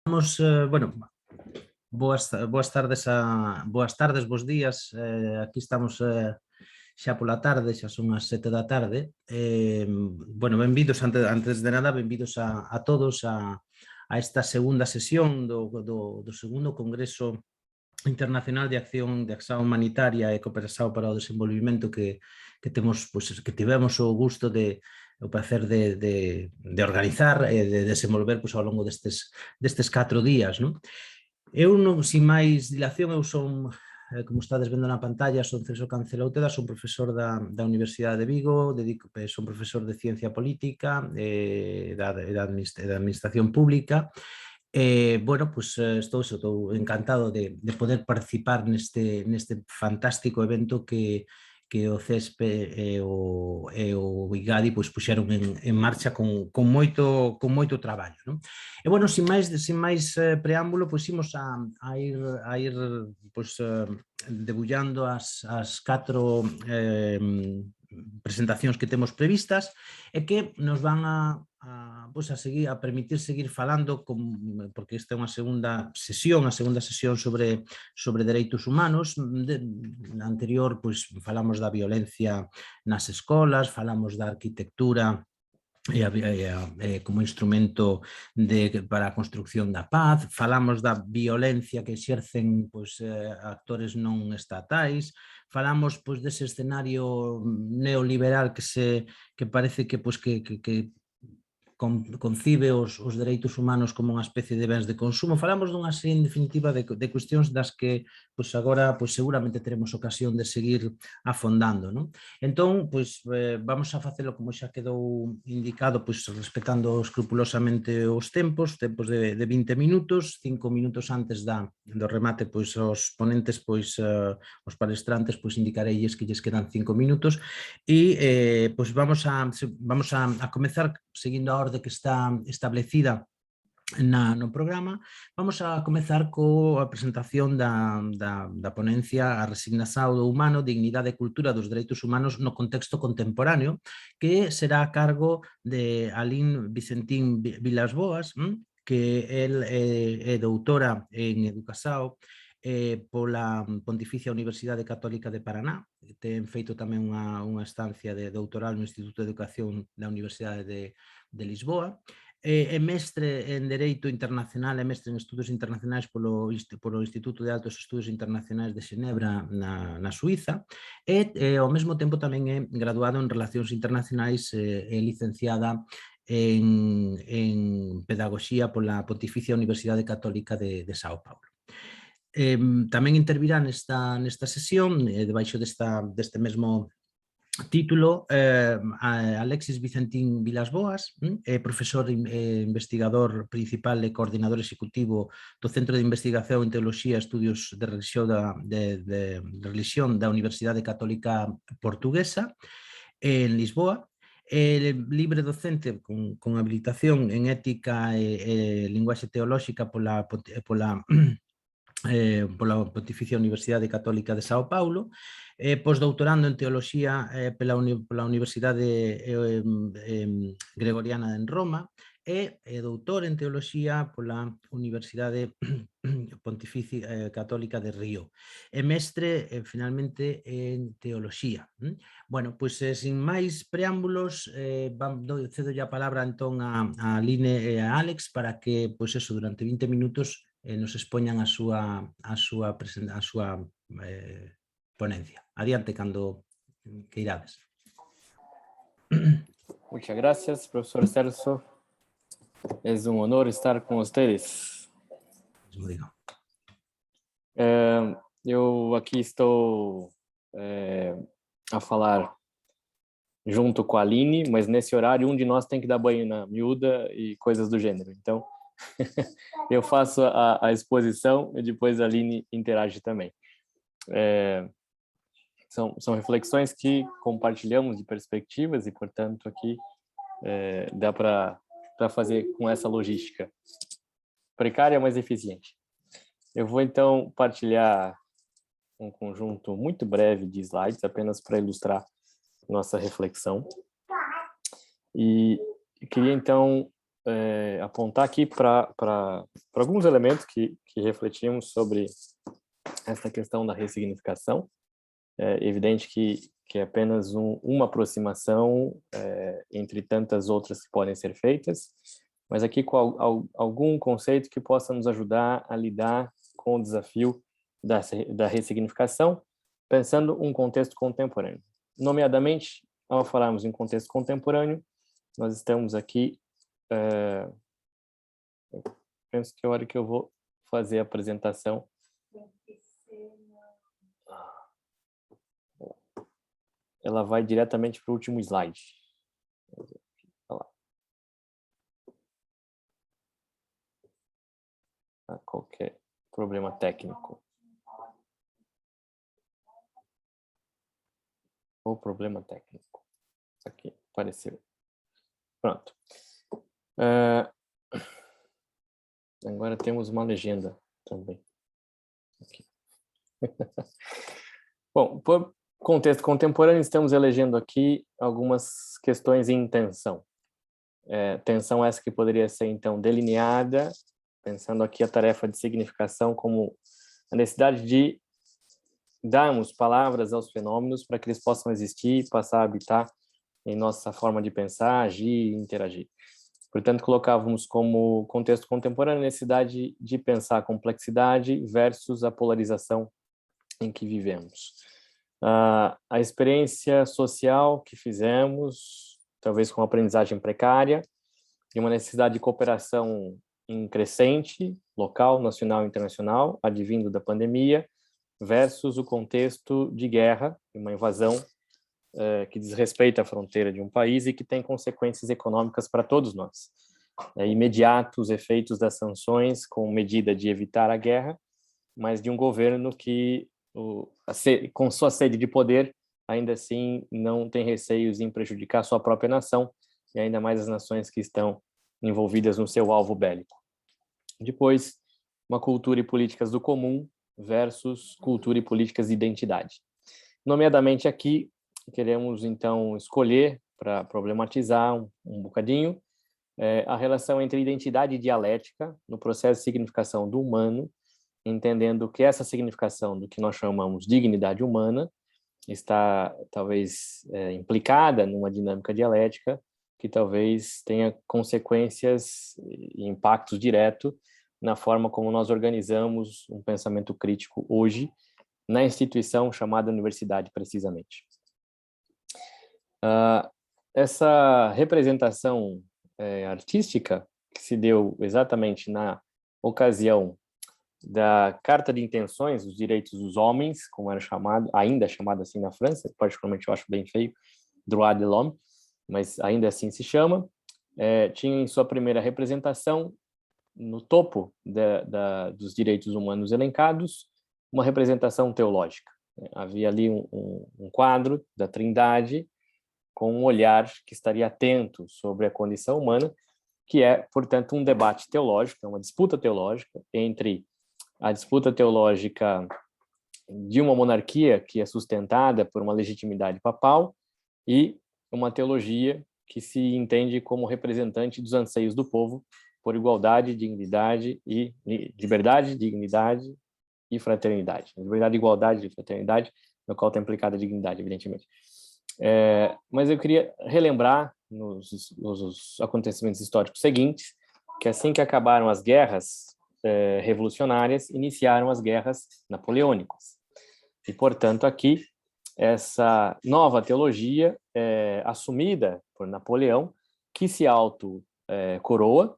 Bueno, boas tardes, bos días. Aquí estamos xa pola tarde, xa son as 7 da tarde. Bueno, benvidos, antes de nada, benvidos a todos a esta segunda sesión do segundo Congreso Internacional de Acción Humanitaria e Cooperación para o Desenvolvimento que tivemos o gusto o placer de organizar e de desenvolver ao longo destes 4 días. Eu, sin máis dilación, eu son, como estades vendo na pantalla, son Celso Cancela Outeda, son profesor da Universidade de Vigo, son profesor de Ciencia Política e da Administración Pública. Bueno, pues estou encantado de poder participar neste fantástico evento que o CESPE e o IGADI puxeron en marcha con moito traballo. E, bueno, sin máis preámbulo, pois imos a ir debullando as 4 presentacións que temos previstas e que nos van a permitir seguir falando, porque esta é unha segunda sesión sobre dereitos humanos. Na anterior falamos da violencia nas escolas, falamos da arquitectura como instrumento para a construcción da paz, falamos da violencia que exercen actores non estatais, falamos dese escenario neoliberal que parece que concibe os dereitos humanos como unha especie de bens de consumo. Falamos dunha serie, en definitiva, de cuestións das que agora seguramente teremos ocasión de seguir afondando. Entón, vamos a facelo como xa quedou indicado, respetando escrupulosamente os tempos de 20 minutos, 5 minutos antes do remate, os ponentes, os palestrantes, indicareilles que lles quedan 5 minutos e vamos a comezar seguindo a orde que está establecida no programa. Vamos a comezar coa presentación da ponencia A resignación do humano, dignidade e cultura dos dereitos humanos no contexto contemporáneo, que será a cargo de Aline Vicentín Vilas-Boas, que el é doutora en Educación pola Pontificia Universidade Católica de Paraná. Ten feito tamén unha estancia de doutoral no Instituto de Educación da Universidade de Lisboa. É mestre en Dereito Internacional e mestre en Estudos Internacionais polo Instituto de Altos Estudos Internacionais de Xenebra na Suiza e ao mesmo tempo tamén é graduado en Relacións Internacionais e licenciada en Pedagogía pola Pontificia Universidade Católica de Sao Paulo. Tamén intervirá nesta sesión, debaixo deste mesmo título, Alexis Vicentín Vilas-Boas, profesor e investigador principal e coordinador executivo do Centro de Investigación en Teoloxía e Estudios de Religión da Universidade Católica Portuguesa en Lisboa. Libre docente con habilitación en ética e linguaxe teolóxica pola Pontificia Universidade Católica de Sao Paulo, posdoutorando en Teoloxía pola Universidade Gregoriana en Roma e doutor en Teoloxía pola Universidade Pontificia Católica de Río e mestre, finalmente, en Teoloxía. Bueno, sin máis preámbulos, cedo a palabra entón a Aline e a Alex para que, durante 20 minutos nos expoñan a súa ponencia. Adiante, cando queirades. Muchas gracias, profesor Celso. Es un honor estar con ustedes. Eu aqui estou a falar junto com a Aline, mas nesse horário um de nós tem que dar banho na miúda e coisas do gênero. Então, eu faço a exposição e depois a Aline interage também. São reflexões que compartilhamos de perspectivas e, portanto, aqui dá para fazer com essa logística precária, mas eficiente. Eu vou, então, partilhar um conjunto muito breve de slides, apenas para ilustrar nossa reflexão. E queria, então, apontar aqui para alguns elementos que refletimos sobre essa questão da ressignificação. É evidente que é apenas uma aproximação entre tantas outras que podem ser feitas, mas aqui com algum conceito que possa nos ajudar a lidar com o desafio da ressignificação, pensando um contexto contemporâneo. Nomeadamente, ao falarmos em contexto contemporâneo, nós estamos aqui, penso que é a hora que eu vou fazer a apresentação. Ela vai diretamente para o último slide. Qualquer problema técnico. Ou problema técnico. Isso aqui apareceu. Pronto. Agora temos uma legenda também. Aqui. Bom, por contexto contemporâneo, estamos elegendo aqui algumas questões em tensão. Tensão essa que poderia ser, então, delineada, pensando aqui a tarefa de significação como a necessidade de darmos palavras aos fenômenos para que eles possam existir, passar a habitar em nossa forma de pensar, agir e interagir. Portanto, colocávamos como contexto contemporâneo a necessidade de pensar a complexidade versus a polarização em que vivemos. A experiência social que fizemos, talvez com aprendizagem precária, e uma necessidade de cooperação em crescente, local, nacional e internacional, advindo da pandemia, versus o contexto de guerra, uma invasão que desrespeita a fronteira de um país e que tem consequências econômicas para todos nós. Imediato os efeitos das sanções com medida de evitar a guerra, mas de um governo que, com sua sede de poder, ainda assim não tem receios em prejudicar sua própria nação e ainda mais as nações que estão envolvidas no seu alvo bélico. Depois, uma cultura e políticas do comum versus cultura e políticas de identidade. Nomeadamente aqui, queremos então escolher, para problematizar um bocadinho, a relação entre identidade e dialética no processo de significação do humano, entendendo que essa significação do que nós chamamos de dignidade humana está talvez implicada numa dinâmica dialética que talvez tenha consequências e impactos diretos na forma como nós organizamos um pensamento crítico hoje na instituição chamada universidade, precisamente. Essa representação artística que se deu exatamente na ocasião da Carta de Intenções dos Direitos dos Homens, como era chamado, ainda chamado assim na França, particularmente eu acho bem feio, Droit de l'Homme, mas ainda assim se chama, tinha em sua primeira representação, no topo dos direitos humanos elencados, uma representação teológica. Havia ali um quadro da Trindade com um olhar que estaria atento sobre a condição humana, que é, portanto, um debate teológico, uma disputa teológica entre a disputa teológica de uma monarquia que é sustentada por uma legitimidade papal e uma teologia que se entende como representante dos anseios do povo por igualdade, dignidade e liberdade, dignidade e fraternidade. Liberdade, igualdade e fraternidade, no qual está implicada a dignidade, evidentemente. Mas eu queria relembrar nos acontecimentos históricos seguintes que assim que acabaram as guerras revolucionárias, iniciaram as guerras napoleônicas. E, portanto, aqui, essa nova teologia assumida por Napoleão, que se auto-coroa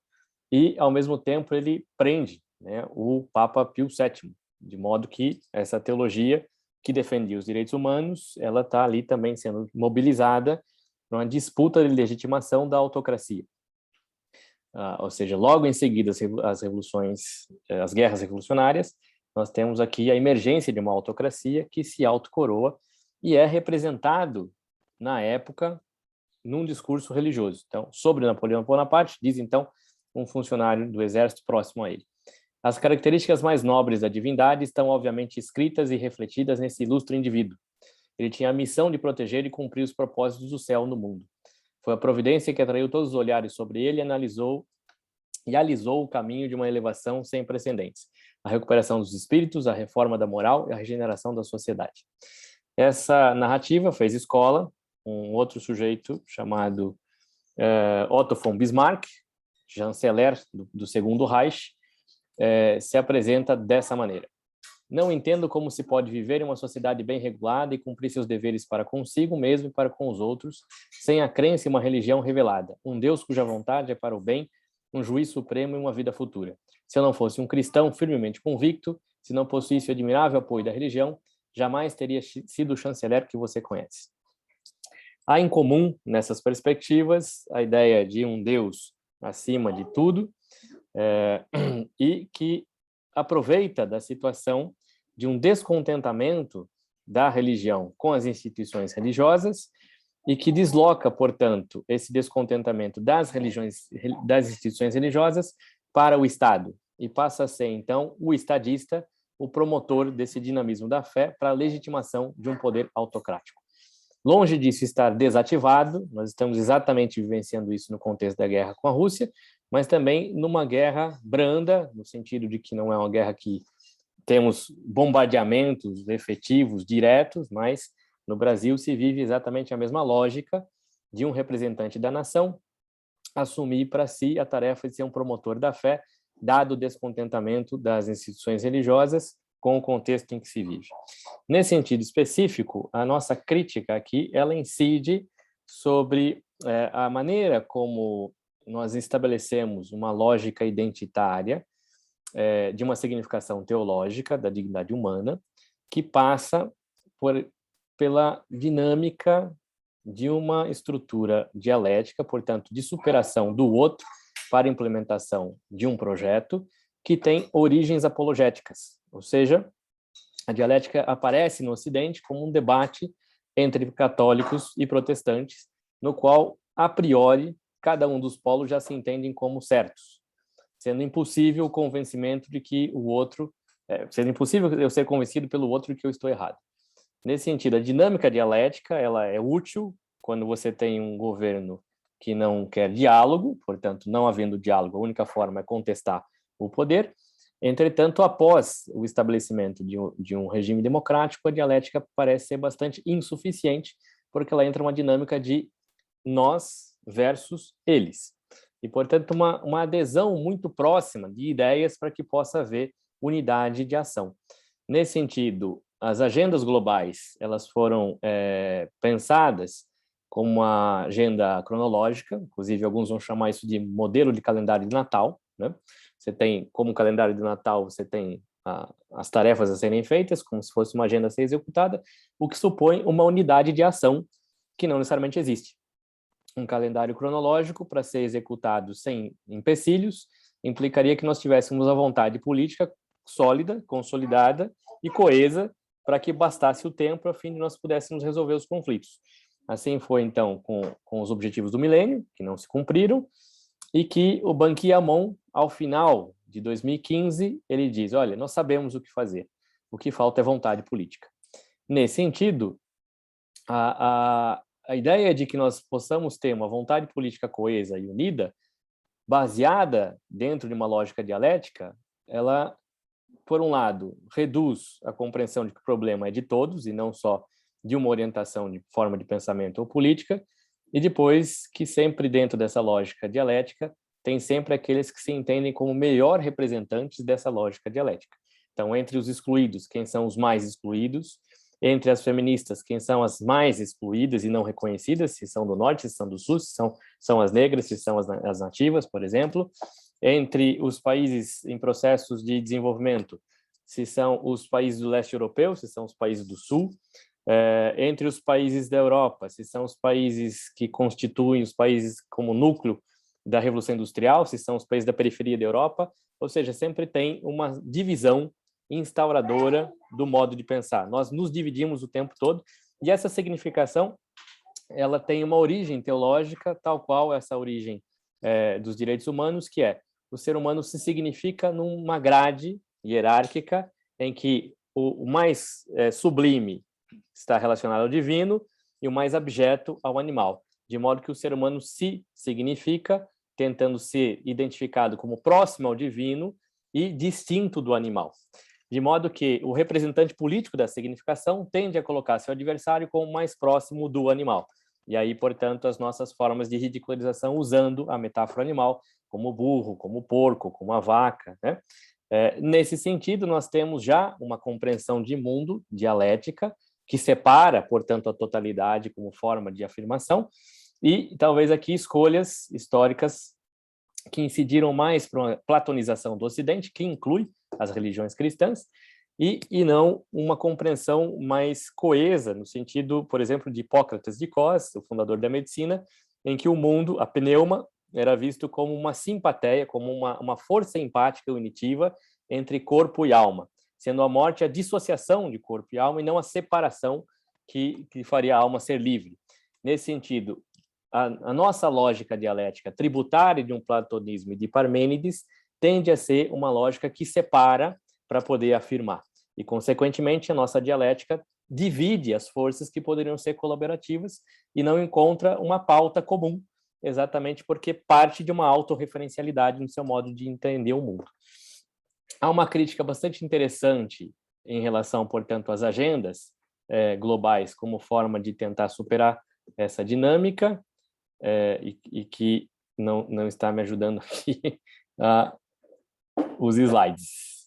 e, ao mesmo tempo, ele prende, né, o Papa Pio VII, de modo que essa teologia que defendia os direitos humanos, ela está ali também sendo mobilizada numa disputa de legitimação da autocracia. Ou seja, logo em seguida as revoluções, as guerras revolucionárias, nós temos aqui a emergência de uma autocracia que se autocoroa e é representado, na época, num discurso religioso. Então, sobre Napoleão Bonaparte, diz então um funcionário do exército próximo a ele: as características mais nobres da divindade estão obviamente escritas e refletidas nesse ilustre indivíduo. Ele tinha a missão de proteger e cumprir os propósitos do céu no mundo. Foi a providência que atraiu todos os olhares sobre ele e analisou e alisou o caminho de uma elevação sem precedentes, a recuperação dos espíritos, a reforma da moral e a regeneração da sociedade. Essa narrativa fez escola, um outro sujeito chamado Otto von Bismarck, chanceler do Segundo Reich, se apresenta dessa maneira. Não entendo como se pode viver em uma sociedade bem regulada e cumprir seus deveres para consigo mesmo e para com os outros, sem a crença em uma religião revelada, um Deus cuja vontade é para o bem, um juiz supremo e uma vida futura. Se eu não fosse um cristão firmemente convicto, se não possuísse o admirável apoio da religião, jamais teria sido o chanceler que você conhece. Há em comum, nessas perspectivas, a ideia de um Deus acima de tudo, e que aproveita da situação de um descontentamento da religião com as instituições religiosas e que desloca, portanto, esse descontentamento das instituições religiosas para o Estado e passa a ser, então, o estadista, o promotor desse dinamismo da fé para a legitimação de um poder autocrático. Longe disso estar desativado, nós estamos exatamente vivenciando isso no contexto da guerra com a Rússia, mas também numa guerra branda, no sentido de que não é uma guerra que temos bombardeamentos efetivos, diretos, mas no Brasil se vive exatamente a mesma lógica de um representante da nação assumir para si a tarefa de ser um promotor da fé, dado o descontentamento das instituições religiosas com o contexto em que se vive. Nesse sentido específico, a nossa crítica aqui, ela incide sobre a maneira como nós estabelecemos uma lógica identitária de uma significação teológica da dignidade humana, que passa pela dinâmica de uma estrutura dialética, portanto, de superação do outro para a implementação de um projeto que tem origens apologéticas, ou seja, a dialética aparece no Ocidente como um debate entre católicos e protestantes, no qual, a priori, cada um dos polos já se entendem como certos, sendo impossível o convencimento de que o outro, sendo impossível eu ser convencido pelo outro de que eu estou errado. Nesse sentido, a dinâmica dialética, ela é útil quando você tem um governo que não quer diálogo, portanto, não havendo diálogo, a única forma é contestar o poder. Entretanto, após o estabelecimento de um regime democrático, a dialética parece ser bastante insuficiente, porque ela entra numa dinâmica de nós versus eles. E, portanto, uma adesão muito próxima de ideias para que possa haver unidade de ação. Nesse sentido, as agendas globais elas foram pensadas como uma agenda cronológica, inclusive alguns vão chamar isso de modelo de calendário de Natal, né? Você tem, como calendário de Natal, você tem as tarefas a serem feitas, como se fosse uma agenda a ser executada, o que supõe uma unidade de ação que não necessariamente existe. Um calendário cronológico, para ser executado sem empecilhos, implicaria que nós tivéssemos a vontade política sólida, consolidada e coesa para que bastasse o tempo a fim de nós pudéssemos resolver os conflitos. Assim foi, então, com os objetivos do milênio, que não se cumpriram, e que o Ban Ki-moon, ao final de 2015, ele diz, olha, nós sabemos o que fazer, o que falta é vontade política. Nesse sentido, a ideia de que nós possamos ter uma vontade política coesa e unida, baseada dentro de uma lógica dialética, ela, por um lado, reduz a compreensão de que o problema é de todos e não só de uma orientação de forma de pensamento ou política, e depois que sempre dentro dessa lógica dialética tem sempre aqueles que se entendem como melhor representantes dessa lógica dialética. Então, entre os excluídos, quem são os mais excluídos? Entre as feministas, quem são as mais excluídas e não reconhecidas, se são do norte, se são do sul, se são as negras, se são as nativas, por exemplo. Entre os países em processos de desenvolvimento, se são os países do leste europeu, se são os países do sul. Entre os países da Europa, se são os países que constituem os países como núcleo da Revolução Industrial, se são os países da periferia da Europa, ou seja, sempre tem uma divisão instauradora do modo de pensar. Nós nos dividimos o tempo todo, e essa significação ela tem uma origem teológica, tal qual essa origem dos direitos humanos, que é o ser humano se significa numa grade hierárquica em que o mais sublime está relacionado ao divino e o mais abjeto ao animal, de modo que o ser humano se significa tentando ser identificado como próximo ao divino e distinto do animal. De modo que o representante político da significação tende a colocar seu adversário como mais próximo do animal. E aí, portanto, as nossas formas de ridicularização usando a metáfora animal, como o burro, como o porco, como a vaca, né? Nesse sentido, nós temos já uma compreensão de mundo dialética, que separa, portanto, a totalidade como forma de afirmação, e talvez aqui escolhas históricas que incidiram mais para uma platonização do Ocidente, que inclui as religiões cristãs, e não uma compreensão mais coesa, no sentido, por exemplo, de Hipócrates de Cos, o fundador da medicina, em que o mundo, a pneuma, era visto como uma simpatia, como uma força empática unitiva entre corpo e alma, sendo a morte a dissociação de corpo e alma e não a separação que faria a alma ser livre. Nesse sentido, a nossa lógica dialética tributária de um platonismo e de Parmênides tende a ser uma lógica que separa para poder afirmar. E, consequentemente, a nossa dialética divide as forças que poderiam ser colaborativas e não encontra uma pauta comum, exatamente porque parte de uma autorreferencialidade no seu modo de entender o mundo. Há uma crítica bastante interessante em relação, portanto, às agendas globais como forma de tentar superar essa dinâmica e que não está me ajudando aqui os slides.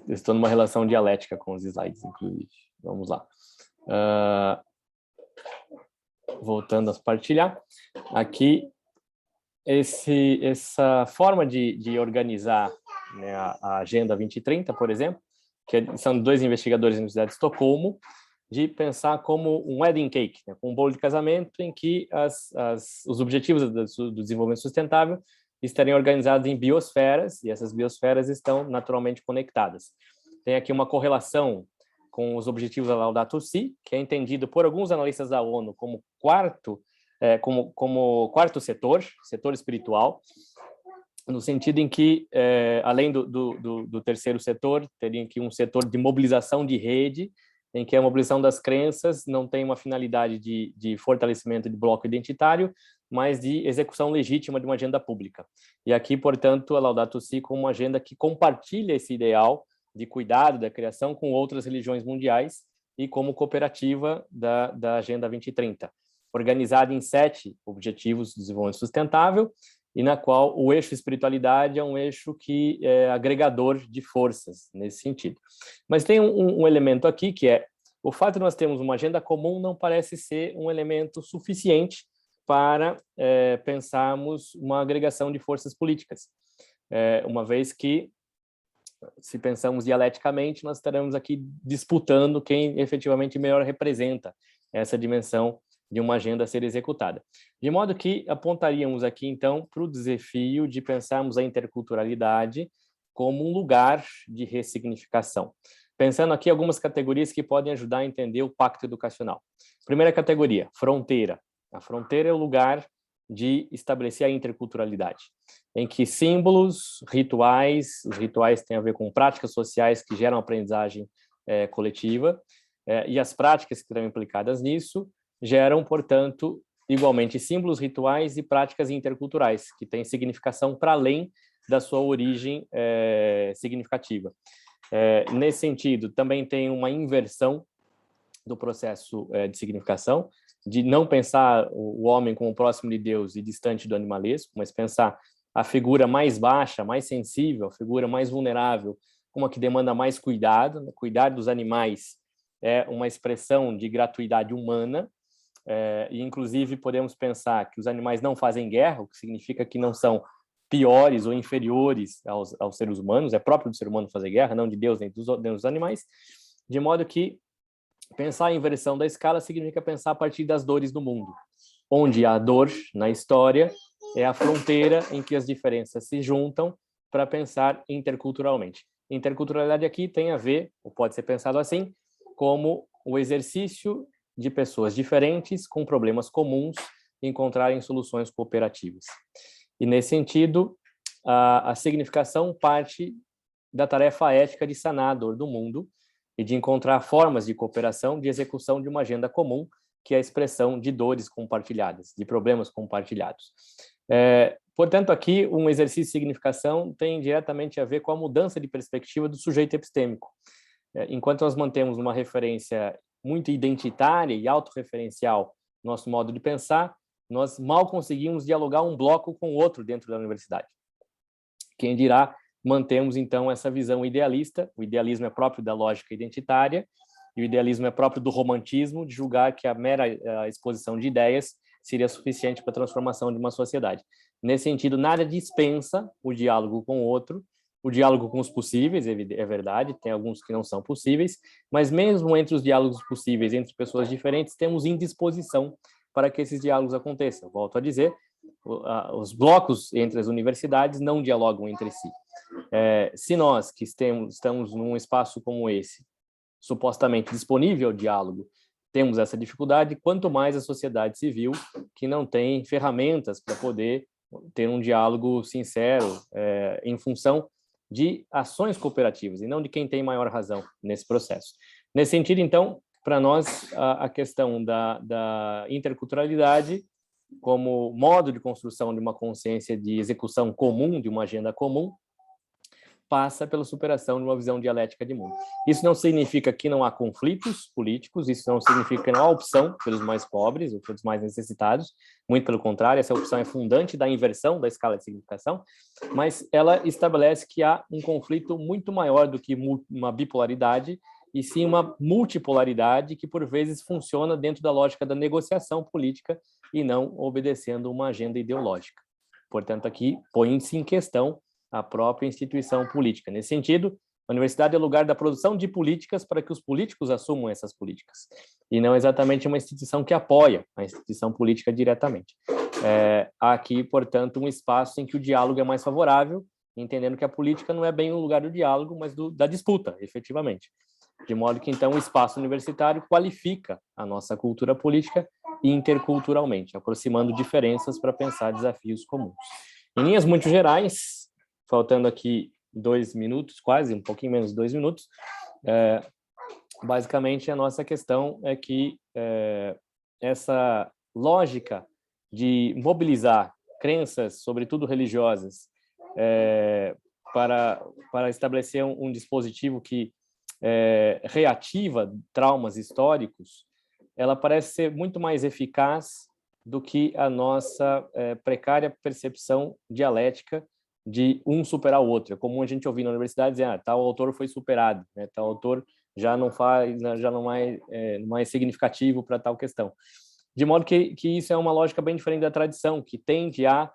Estou numa relação dialética com os slides, inclusive. Vamos lá. Voltando a partilhar. Aqui, essa forma de organizar, né, a Agenda 2030, por exemplo, que são dois investigadores da Universidade de Estocolmo, de pensar como um wedding cake, né, um bolo de casamento em que os objetivos do desenvolvimento sustentável estariam organizados em biosferas, e essas biosferas estão naturalmente conectadas. Tem aqui uma correlação com os objetivos da Laudato Si, que é entendido por alguns analistas da ONU como quarto setor espiritual, no sentido em que, além do terceiro setor, teria aqui um setor de mobilização de rede, em que a mobilização das crenças não tem uma finalidade de fortalecimento de bloco identitário, mas de execução legítima de uma agenda pública. E aqui, portanto, a Laudato Si como uma agenda que compartilha esse ideal de cuidado da criação com outras religiões mundiais e como cooperativa da Agenda 2030, organizada em 7 objetivos de desenvolvimento sustentável, e na qual o eixo espiritualidade é um eixo que é agregador de forças, nesse sentido. Mas tem um elemento aqui, que é o fato de nós termos uma agenda comum não parece ser um elemento suficiente para pensarmos uma agregação de forças políticas, uma vez que, se pensamos dialeticamente, nós estaremos aqui disputando quem efetivamente melhor representa essa dimensão de uma agenda a ser executada. De modo que apontaríamos aqui, então, para o desafio de pensarmos a interculturalidade como um lugar de ressignificação. Pensando aqui algumas categorias que podem ajudar a entender o pacto educacional. Primeira categoria, fronteira. A fronteira é o lugar de estabelecer a interculturalidade, em que símbolos, rituais, os rituais têm a ver com práticas sociais que geram aprendizagem coletiva, e as práticas que estão implicadas nisso geram, portanto, igualmente símbolos, rituais e práticas interculturais, que têm significação para além da sua origem significativa. Nesse sentido, também tem uma inversão do processo de significação, de não pensar o homem como próximo de Deus e distante do animalesco, mas pensar a figura mais baixa, mais sensível, a figura mais vulnerável, como a que demanda mais cuidado. Cuidar dos animais é uma expressão de gratuidade humana, e inclusive podemos pensar que os animais não fazem guerra, o que significa que não são piores ou inferiores aos seres humanos, é próprio do ser humano fazer guerra, não de Deus nem dos animais, de modo que pensar a inversão da escala significa pensar a partir das dores do mundo, onde a dor na história é a fronteira em que as diferenças se juntam para pensar interculturalmente. Interculturalidade aqui tem a ver, ou pode ser pensado assim, como o exercício de pessoas diferentes com problemas comuns encontrarem soluções cooperativas. E, nesse sentido, a significação parte da tarefa ética de sanar a dor do mundo e de encontrar formas de cooperação de execução de uma agenda comum, que é a expressão de dores compartilhadas, de problemas compartilhados. Portanto, aqui um exercício de significação tem diretamente a ver com a mudança de perspectiva do sujeito epistêmico. Enquanto nós mantemos uma referência muito identitária e autorreferencial no nosso modo de pensar, nós mal conseguimos dialogar um bloco com o outro dentro da universidade. Quem dirá, mantemos então essa visão idealista, o idealismo é próprio da lógica identitária, e o idealismo é próprio do romantismo, de julgar que a mera exposição de ideias seria suficiente para a transformação de uma sociedade. Nesse sentido, nada dispensa o diálogo com o outro, o diálogo com os possíveis, é verdade, tem alguns que não são possíveis, mas mesmo entre os diálogos possíveis, entre pessoas diferentes, temos indisposição para que esses diálogos aconteçam. Volto a dizer, os blocos entre as universidades não dialogam entre si. Se nós, que estamos num espaço como esse, supostamente disponível ao diálogo, temos essa dificuldade, quanto mais a sociedade civil, que não tem ferramentas para poder ter um diálogo sincero em função de ações cooperativas, e não de quem tem maior razão nesse processo. Nesse sentido, então, para nós, a questão da interculturalidade como modo de construção de uma consciência de execução comum, de uma agenda comum, passa pela superação de uma visão dialética de mundo. Isso não significa que não há conflitos políticos, isso não significa que não há opção pelos mais pobres ou pelos mais necessitados, muito pelo contrário, essa opção é fundante da inversão da escala de significação, mas ela estabelece que há um conflito muito maior do que uma bipolaridade, e sim uma multipolaridade que, por vezes, funciona dentro da lógica da negociação política e não obedecendo uma agenda ideológica. Portanto, aqui põe-se em questão a própria instituição política. Nesse sentido, a universidade é o lugar da produção de políticas para que os políticos assumam essas políticas, e não exatamente uma instituição que apoia a instituição política diretamente. Há aqui, portanto, um espaço em que o diálogo é mais favorável, entendendo que a política não é bem o lugar do diálogo, mas da disputa, efetivamente. De modo que, então, o espaço universitário qualifica a nossa cultura política interculturalmente, aproximando diferenças para pensar desafios comuns. Em linhas muito gerais, faltando aqui 2 minutos, quase, um pouquinho menos de 2 minutos, basicamente a nossa questão é que essa lógica de mobilizar crenças, sobretudo religiosas, para estabelecer um dispositivo que reativa traumas históricos, ela parece ser muito mais eficaz do que a nossa precária percepção dialética de um superar o outro. É comum a gente ouvir na universidade dizer, tal autor foi superado, né? Tal autor já não é significativo para tal questão. De modo que isso é uma lógica bem diferente da tradição, que tende a,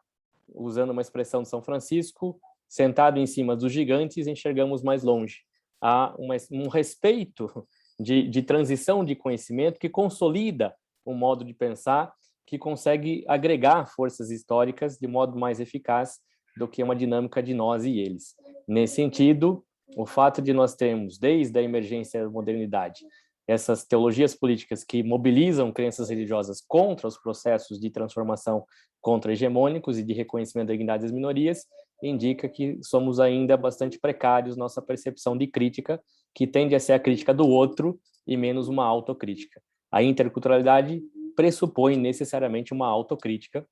usando uma expressão de São Francisco, sentado em cima dos gigantes, enxergamos mais longe. Há um respeito de transição de conhecimento que consolida um modo de pensar que consegue agregar forças históricas de modo mais eficaz do que uma dinâmica de nós e eles. Nesse sentido, o fato de nós termos, desde a emergência da modernidade, essas teologias políticas que mobilizam crenças religiosas contra os processos de transformação contra-hegemônicos e de reconhecimento da dignidade das minorias, indica que somos ainda bastante precários nossa percepção de crítica, que tende a ser a crítica do outro e menos uma autocrítica. A interculturalidade pressupõe necessariamente uma autocrítica,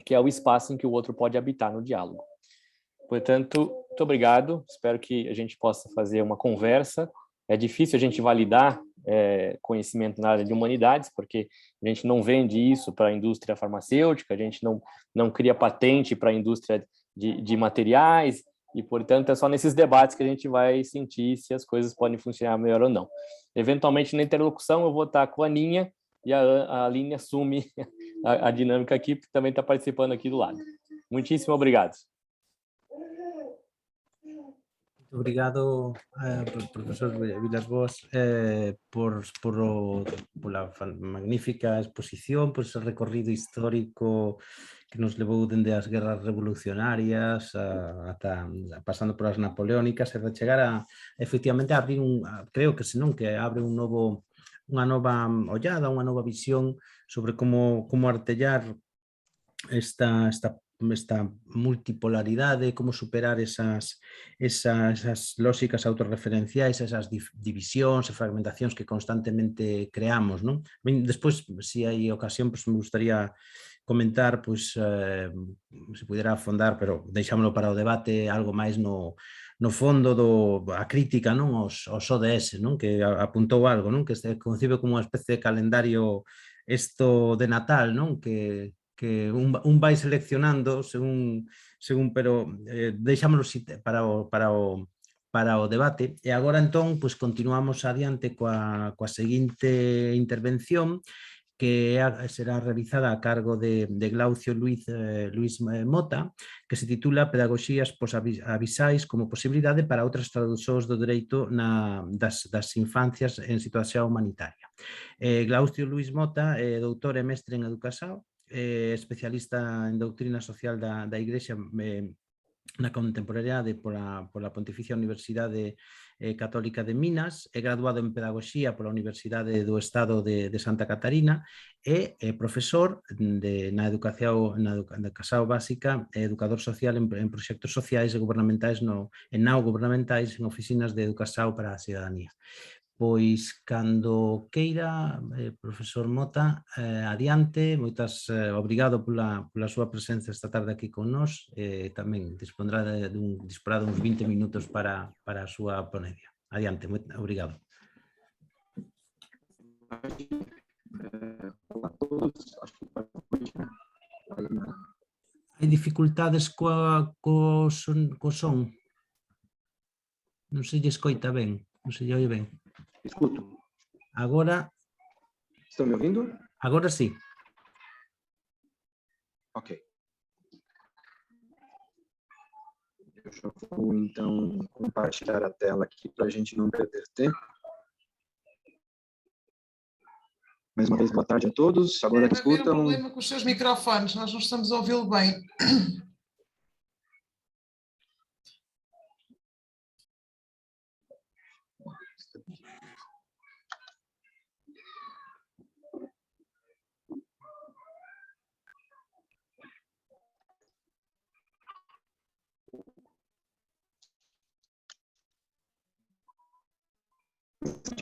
que é o espaço em que o outro pode habitar no diálogo. Portanto, muito obrigado, espero que a gente possa fazer uma conversa. É difícil a gente validar conhecimento na área de humanidades, porque a gente não vende isso para a indústria farmacêutica, a gente não cria patente para a indústria de materiais, e, portanto, é só nesses debates que a gente vai sentir se as coisas podem funcionar melhor ou não. Eventualmente, na interlocução, eu vou estar com a Aninha, e a Aline assume a dinâmica aqui, porque também está participando aqui do lado. Muitíssimo obrigado. Obrigado, profesor Vilas-Boas, por la magnífica exposición, por ese recorrido histórico que nos levou dende as guerras revolucionarias ata pasando por as napoleónicas, e de chegar a efectivamente a abrir creo que senón que abre unha nova ollada, unha nova visión sobre como artellar esta multipolaridade, como superar esas lógicas autorreferenciais, esas divisións e fragmentacións que constantemente creamos, non? Despois, se hai ocasión, pues me gustaría comentar, pois, se pudera afondar, pero deixámoslo para o debate, algo máis no fondo a crítica, non, aos ODS, non, que apuntou algo, non, que se concibe como unha especie de calendario isto de Natal, non, que un vai seleccionando según pero deixámoslo para o debate. E agora entón, pois, continuamos adiante coa seguinte intervención, que será realizada a cargo de Glaucio Luis Mota, que se titula Pedagoxías posavisais como posibilidade para outras traducións do dereito das infancias en situación humanitaria. Glaucio Luis Mota é doutor e mestre en educación, especialista en doutrina social da Igrexa na contemporaneidade pola Pontificia Universidade Católica de Minas, é graduado en Pedagogía pola Universidade do Estado de Santa Catarina e profesor na educación básica e educador social en proxectos sociais e gubernamentais e non gubernamentais en oficinas de educación para a cidadanía. Pois, cando queira, profesor Mota, adiante, moitas obrigado pola súa presenza esta tarde aquí con nós, tamén disporá duns 20 minutos para a súa ponencia. Adiante, obrigado. Olá a todos, acho que hai dificultades co son? Non se lle escoita ben, non se lle oye ben. Escuto. Agora... Estão me ouvindo? Agora sim. Ok. Eu já vou, então, compartilhar a tela aqui para a gente não perder tempo. Mais uma vez, boa tarde a todos. Agora que escutam... Tem um problema com os seus microfones, nós não estamos a ouvi-lo bem.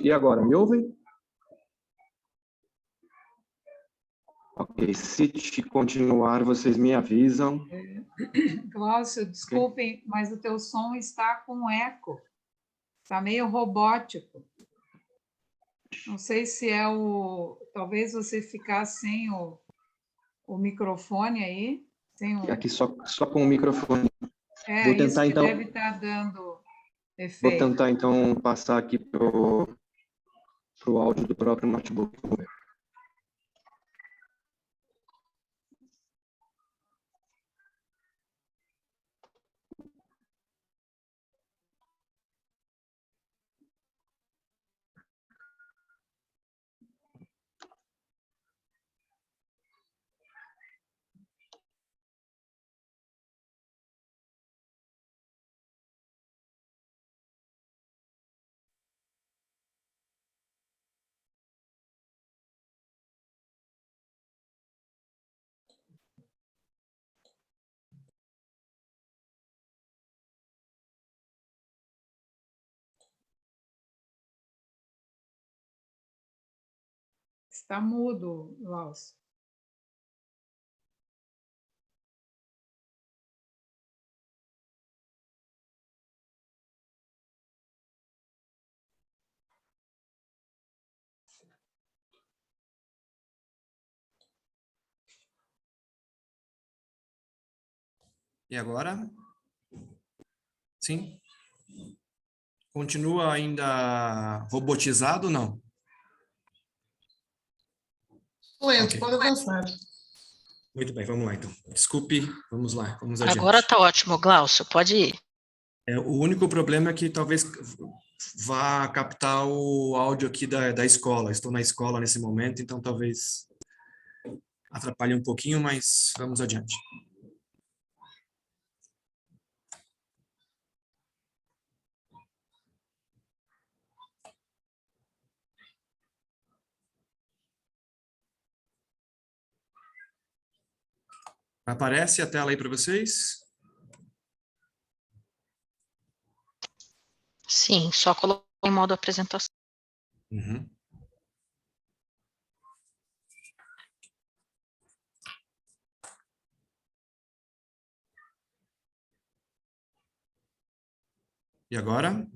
E agora, me ouvem? Ok, se continuar, vocês me avisam. Glaucio, desculpem, mas o teu som está com eco. Está meio robótico. Não sei se é talvez você ficar sem o microfone aí. Aqui só com o microfone. Vou tentar, isso que então, deve estar dando efeito. Vou tentar, então, passar aqui para o áudio do próprio notebook. Vamos ver. Está mudo, Glaucio. E agora? Sim? Continua ainda robotizado ou não? Excelente, okay. Pode avançar. Muito bem, vamos lá então. Desculpe, vamos lá, vamos adiante. Agora está ótimo, Glaucio, pode ir. O único problema é que talvez vá captar o áudio aqui da escola. Estou na escola nesse momento, então talvez atrapalhe um pouquinho, mas vamos adiante. Aparece a tela aí para vocês? Sim, só colocar em modo apresentação. Uhum. E agora?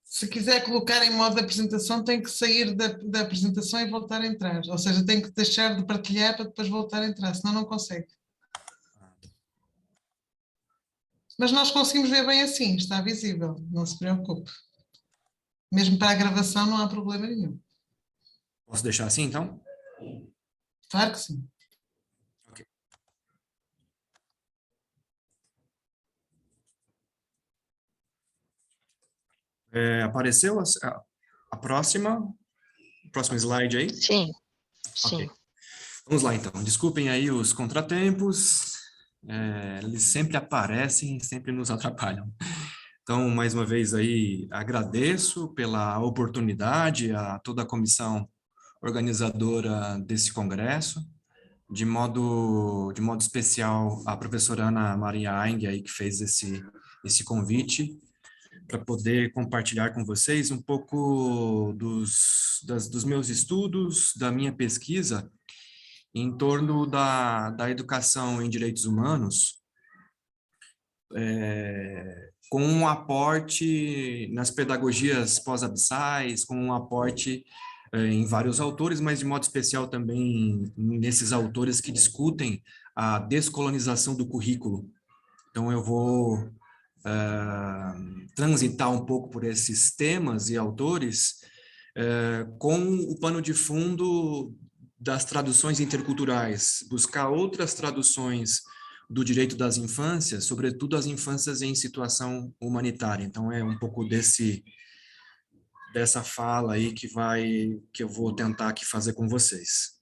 Se quiser colocar em modo de apresentação, tem que sair da apresentação e voltar a entrar. Ou seja, tem que deixar de partilhar para depois voltar a entrar, senão não consegue. Mas nós conseguimos ver bem assim, está visível, não se preocupe. Mesmo para a gravação não há problema nenhum. Posso deixar assim, então? Claro que sim. Ok. Apareceu a próxima? O próximo slide aí? Sim, sim. Ok. Vamos lá, então. Desculpem aí os contratempos. Eles sempre aparecem, sempre nos atrapalham. Então, mais uma vez aí, agradeço pela oportunidade a toda a comissão organizadora desse congresso, de modo especial a professora Ana Maria Aing, aí, que fez esse convite, para poder compartilhar com vocês um pouco dos meus estudos, da minha pesquisa, em torno da educação em direitos humanos, com um aporte nas pedagogias pós-abissais, com um aporte em vários autores, mas de modo especial também nesses autores que discutem a descolonização do currículo. Então, eu vou transitar um pouco por esses temas e autores com o pano de fundo das traduções interculturais, buscar outras traduções do direito das infâncias, sobretudo as infâncias em situação humanitária. Então, é um pouco dessa fala aí que eu vou tentar aqui fazer com vocês.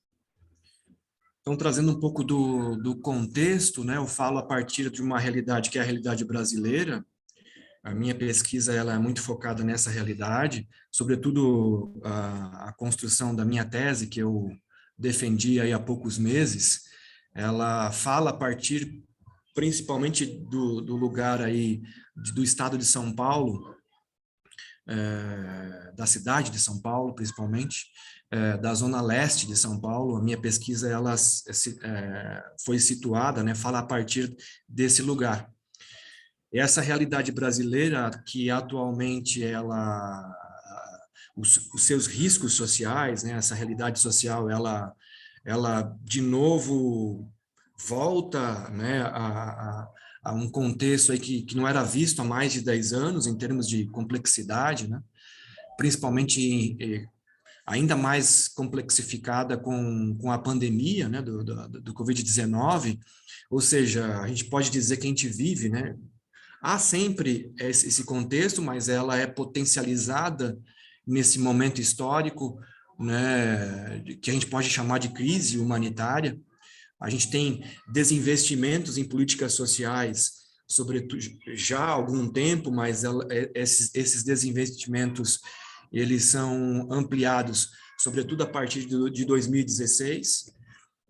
Então, trazendo um pouco do contexto, né, eu falo a partir de uma realidade que é a realidade brasileira. A minha pesquisa ela é muito focada nessa realidade, sobretudo a construção da minha tese, que eu defendi aí há poucos meses, ela fala a partir principalmente do lugar aí do estado de São Paulo, da cidade de São Paulo, principalmente, da zona leste de São Paulo. A minha pesquisa ela foi situada, né, fala a partir desse lugar. Essa realidade brasileira que atualmente os seus riscos sociais, né, essa realidade social, ela de novo volta, né, a um contexto aí que não era visto há mais de 10 anos em termos de complexidade, né, principalmente ainda mais complexificada com a pandemia, né, do Covid-19, ou seja, a gente pode dizer que a gente vive, né, há sempre esse contexto, mas ela é potencializada nesse momento histórico, né, que a gente pode chamar de crise humanitária. A gente tem desinvestimentos em políticas sociais, sobretudo já há algum tempo, mas esses desinvestimentos eles são ampliados, sobretudo a partir de 2016.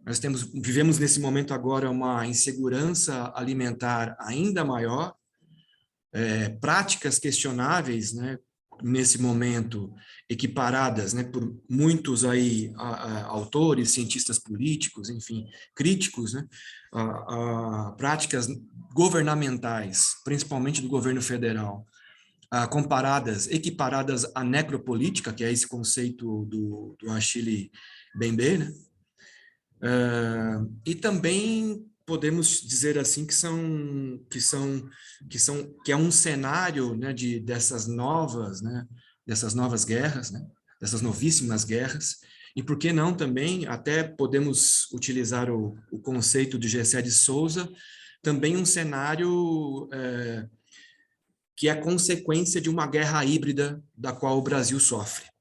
Nós vivemos nesse momento agora uma insegurança alimentar ainda maior, práticas questionáveis, né, nesse momento equiparadas, né, por muitos aí autores, cientistas políticos, enfim, críticos, né, a práticas governamentais, principalmente do governo federal, equiparadas à necropolítica, que é esse conceito do Achille Mbembe, né, e também podemos dizer assim que é um cenário, né, dessas novas guerras, né, dessas novíssimas guerras, e por que não também, até podemos utilizar o conceito de Gessé de Souza, também um cenário que é consequência de uma guerra híbrida da qual o Brasil sofre.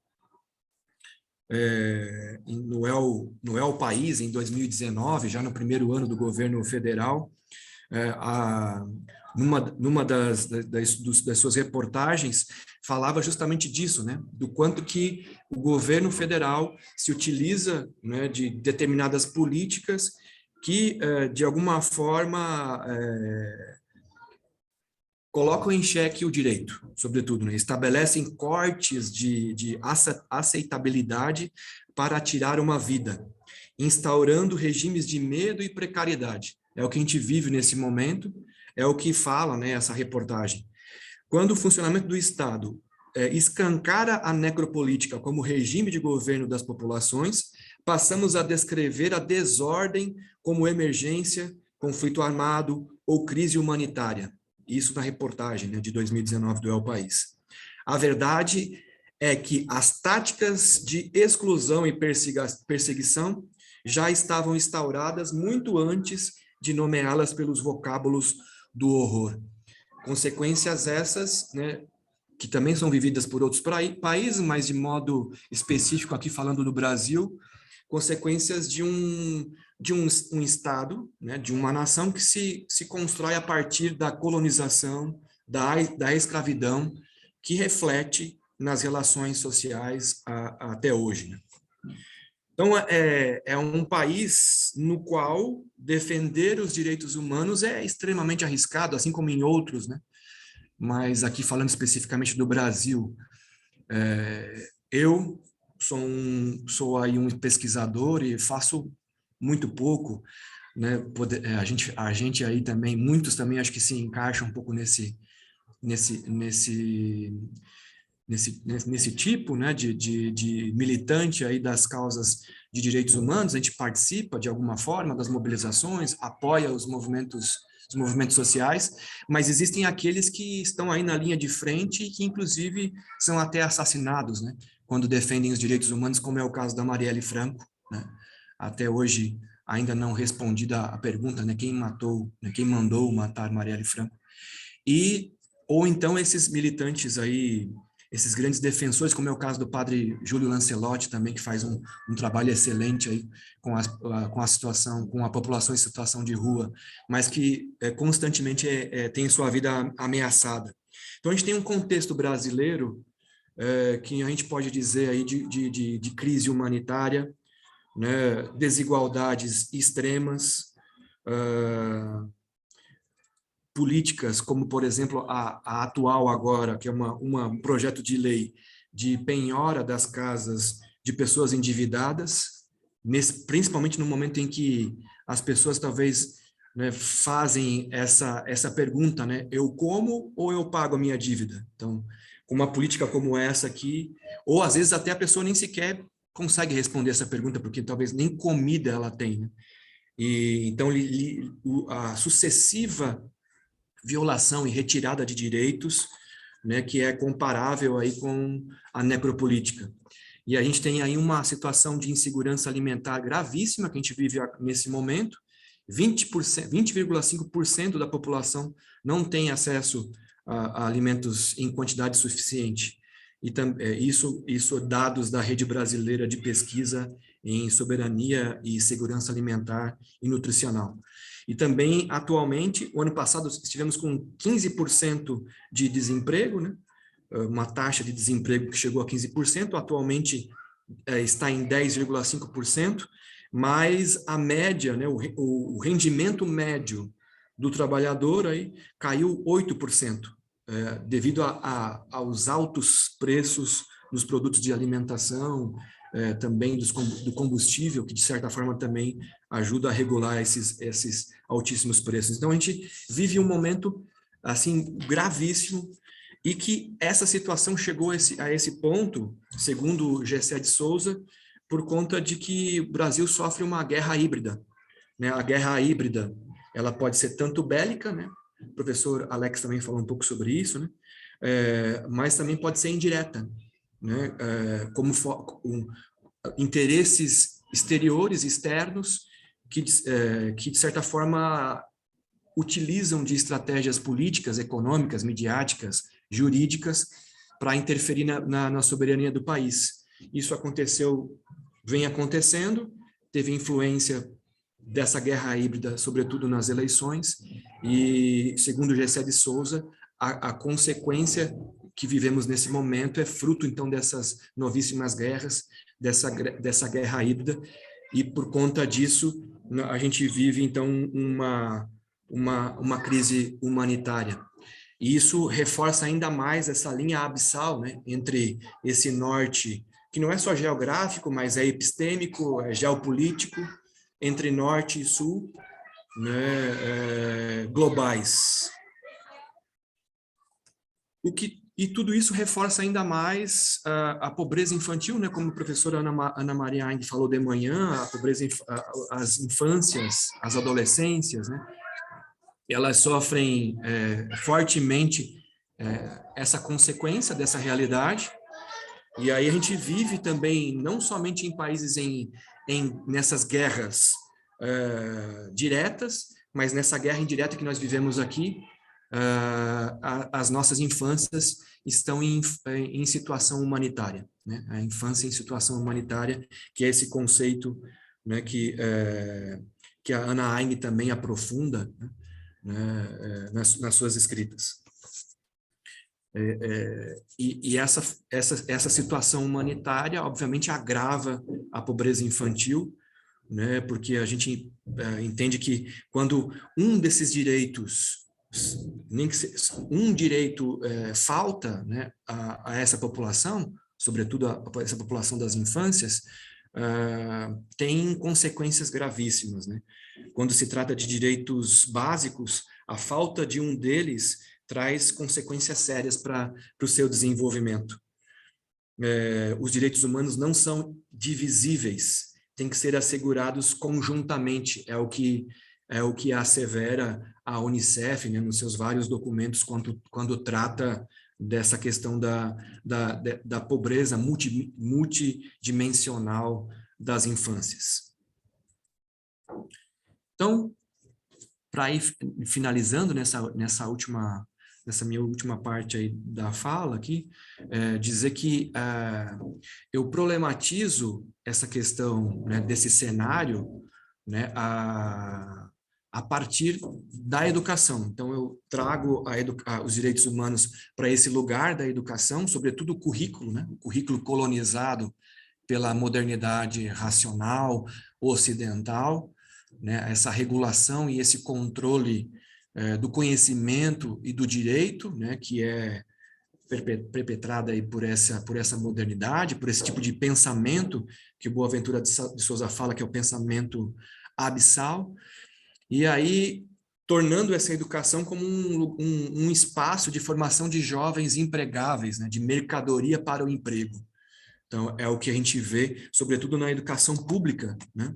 No El País, em 2019, já no primeiro ano do governo federal, numa das suas reportagens, falava justamente disso, né, do quanto que o governo federal se utiliza, né, de determinadas políticas que, de alguma forma, colocam em xeque o direito, sobretudo, né? Estabelecem cortes de aceitabilidade para tirar uma vida. instaurando regimes de medo e precariedade. É o que a gente vive nesse momento, é o que fala, né, essa reportagem. Quando o funcionamento do Estado escancara a necropolítica como regime de governo das populações, passamos a descrever a desordem como emergência, conflito armado ou crise humanitária. Isso na reportagem, né, de 2019 do El País. A verdade é que as táticas de exclusão e perseguição já estavam instauradas muito antes de nomeá-las pelos vocábulos do horror. Consequências essas, né, que também são vividas por outros países, mas de modo específico aqui falando do Brasil, consequências de um Estado, né, de uma nação que se constrói a partir da colonização, da escravidão, que reflete nas relações sociais até hoje, né? Então, é um país no qual defender os direitos humanos é extremamente arriscado, assim como em outros, né? Mas aqui falando especificamente do Brasil, eu sou aí um pesquisador e faço muito pouco, né? A gente aí também, muitos também acho que se encaixam um pouco nesse tipo, né, de militante aí das causas de direitos humanos. A gente participa de alguma forma das mobilizações, apoia os movimentos sociais, mas existem aqueles que estão aí na linha de frente e que inclusive são até assassinados, né, quando defendem os direitos humanos, como é o caso da Marielle Franco, né? Até hoje ainda não respondida a pergunta, né, quem mandou matar Marielle Franco. Ou então esses militantes aí, esses grandes defensores, como é o caso do padre Júlio Lancelotti também, que faz um trabalho excelente aí com a situação, com a população em situação de rua, mas que constantemente tem sua vida ameaçada. Então a gente tem um contexto brasileiro que a gente pode dizer aí de crise humanitária, né, desigualdades extremas, políticas como, por exemplo, a atual agora, que é um projeto de lei de penhora das casas de pessoas endividadas, principalmente no momento em que as pessoas talvez, né, fazem essa pergunta, né, eu como ou eu pago a minha dívida? Então, com uma política como essa aqui, ou às vezes até a pessoa nem sequer consegue responder essa pergunta, porque talvez nem comida ela tem, né? E então a sucessiva violação e retirada de direitos, né, que é comparável aí com a necropolítica. E a gente tem aí uma situação de insegurança alimentar gravíssima que a gente vive nesse momento. 20,5% da população não tem acesso a alimentos em quantidade suficiente. E isso dados da Rede Brasileira de Pesquisa em Soberania e Segurança Alimentar e Nutricional. E também, atualmente, o ano passado estivemos com 15% de desemprego, né? Uma taxa de desemprego que chegou a 15%, atualmente está em 10,5%, mas a média, né, o rendimento médio do trabalhador aí caiu 8%, devido aos altos preços dos produtos de alimentação, também do combustível, que de certa forma também ajuda a regular esses altíssimos preços. Então a gente vive um momento assim gravíssimo e que essa situação chegou a esse ponto, segundo o Gessé de Souza, por conta de que o Brasil sofre uma guerra híbrida, né? A guerra híbrida, ela pode ser tanto bélica, né? O professor Alex também falou um pouco sobre isso, né? Mas também pode ser indireta, né? Como interesses exteriores, externos, que de certa forma utilizam de estratégias políticas, econômicas, midiáticas, jurídicas, para interferir na soberania do país. Isso vem acontecendo, teve influência dessa guerra híbrida, sobretudo nas eleições, e, segundo o Gessé de Souza, a consequência que vivemos nesse momento é fruto, então, dessas novíssimas guerras, dessa guerra híbrida, e por conta disso, a gente vive, então, uma crise humanitária. E isso reforça ainda mais essa linha abissal, né, entre esse norte que não é só geográfico, mas é epistêmico, é geopolítico, entre norte e sul, né, globais. E tudo isso reforça ainda mais a pobreza infantil, né, como a professora Ana Maria Eng falou de manhã, a pobreza, as infâncias, as adolescências, né, elas sofrem fortemente essa consequência dessa realidade. E aí a gente vive também, não somente em países nessas guerras diretas, mas nessa guerra indireta que nós vivemos aqui, as nossas infâncias estão em situação humanitária, né? A infância em situação humanitária, que é esse conceito, né, que a Ana Eng também aprofunda, né, nas suas escritas. E essa situação humanitária, obviamente, agrava a pobreza infantil, né, porque a gente entende que quando um desses direitos, nem que um direito falta, né, a essa população, sobretudo a essa população das infâncias, tem consequências gravíssimas, né? Quando se trata de direitos básicos, a falta de um deles traz consequências sérias para o seu desenvolvimento. Os direitos humanos não são divisíveis, têm que ser assegurados conjuntamente, é o que assevera a Unicef, né, nos seus vários documentos quando trata dessa questão da pobreza multidimensional das infâncias. Então, para ir finalizando nessa minha última parte aí da fala aqui, dizer que eu problematizo essa questão, né, desse cenário, né, a partir da educação. Então, eu trago os direitos humanos para esse lugar da educação, sobretudo o currículo, né, o currículo colonizado pela modernidade racional ocidental, né, essa regulação e esse controle do conhecimento e do direito, né, que é perpetrada aí por essa modernidade, por esse tipo de pensamento que o Boaventura de Souza fala que é o pensamento abissal, e aí tornando essa educação como um espaço de formação de jovens empregáveis, né, de mercadoria para o emprego. Então, é o que a gente vê, sobretudo na educação pública, né,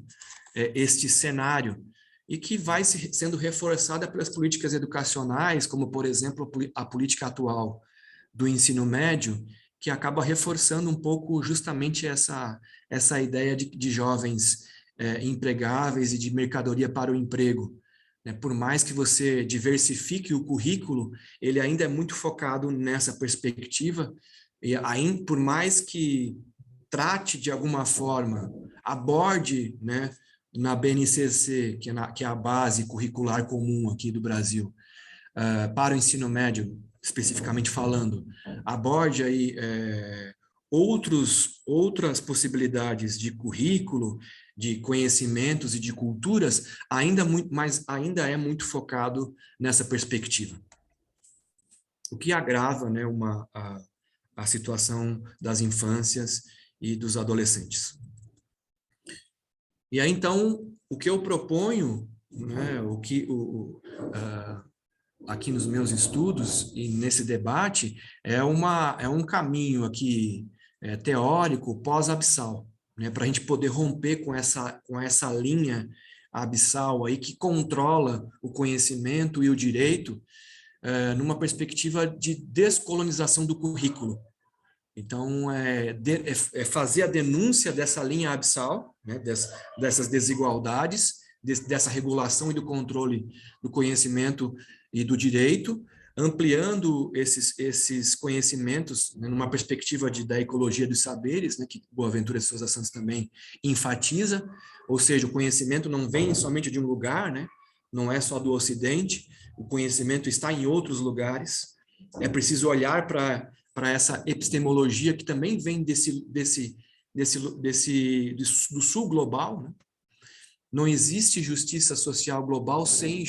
este cenário, e que vai sendo reforçada pelas políticas educacionais, como, por exemplo, a política atual do ensino médio, que acaba reforçando um pouco justamente essa ideia de jovens empregáveis e de mercadoria para o emprego. Por mais que você diversifique o currículo, ele ainda é muito focado nessa perspectiva, e por mais que trate de alguma forma, aborde, né, na BNCC, que é a base curricular comum aqui do Brasil, para o ensino médio, especificamente falando, aborde aí outras possibilidades de currículo, de conhecimentos e de culturas, mas ainda é muito focado nessa perspectiva. O que agrava, né, a situação das infâncias e dos adolescentes. E aí, então, o que eu proponho, né, aqui nos meus estudos e nesse debate, é um caminho aqui teórico pós-abissal, né, para a gente poder romper com essa linha abissal aí que controla o conhecimento e o direito numa perspectiva de descolonização do currículo. Então, fazer a denúncia dessa linha abissal, né, dessas desigualdades, dessa regulação e do controle do conhecimento e do direito, ampliando esses conhecimentos, né, numa perspectiva da ecologia dos saberes, né, que Boaventura de Souza Santos também enfatiza, ou seja, o conhecimento não vem somente de um lugar, né, não é só do Ocidente, o conhecimento está em outros lugares, é preciso olhar para essa epistemologia que também vem do sul global, né? Não existe justiça social global sem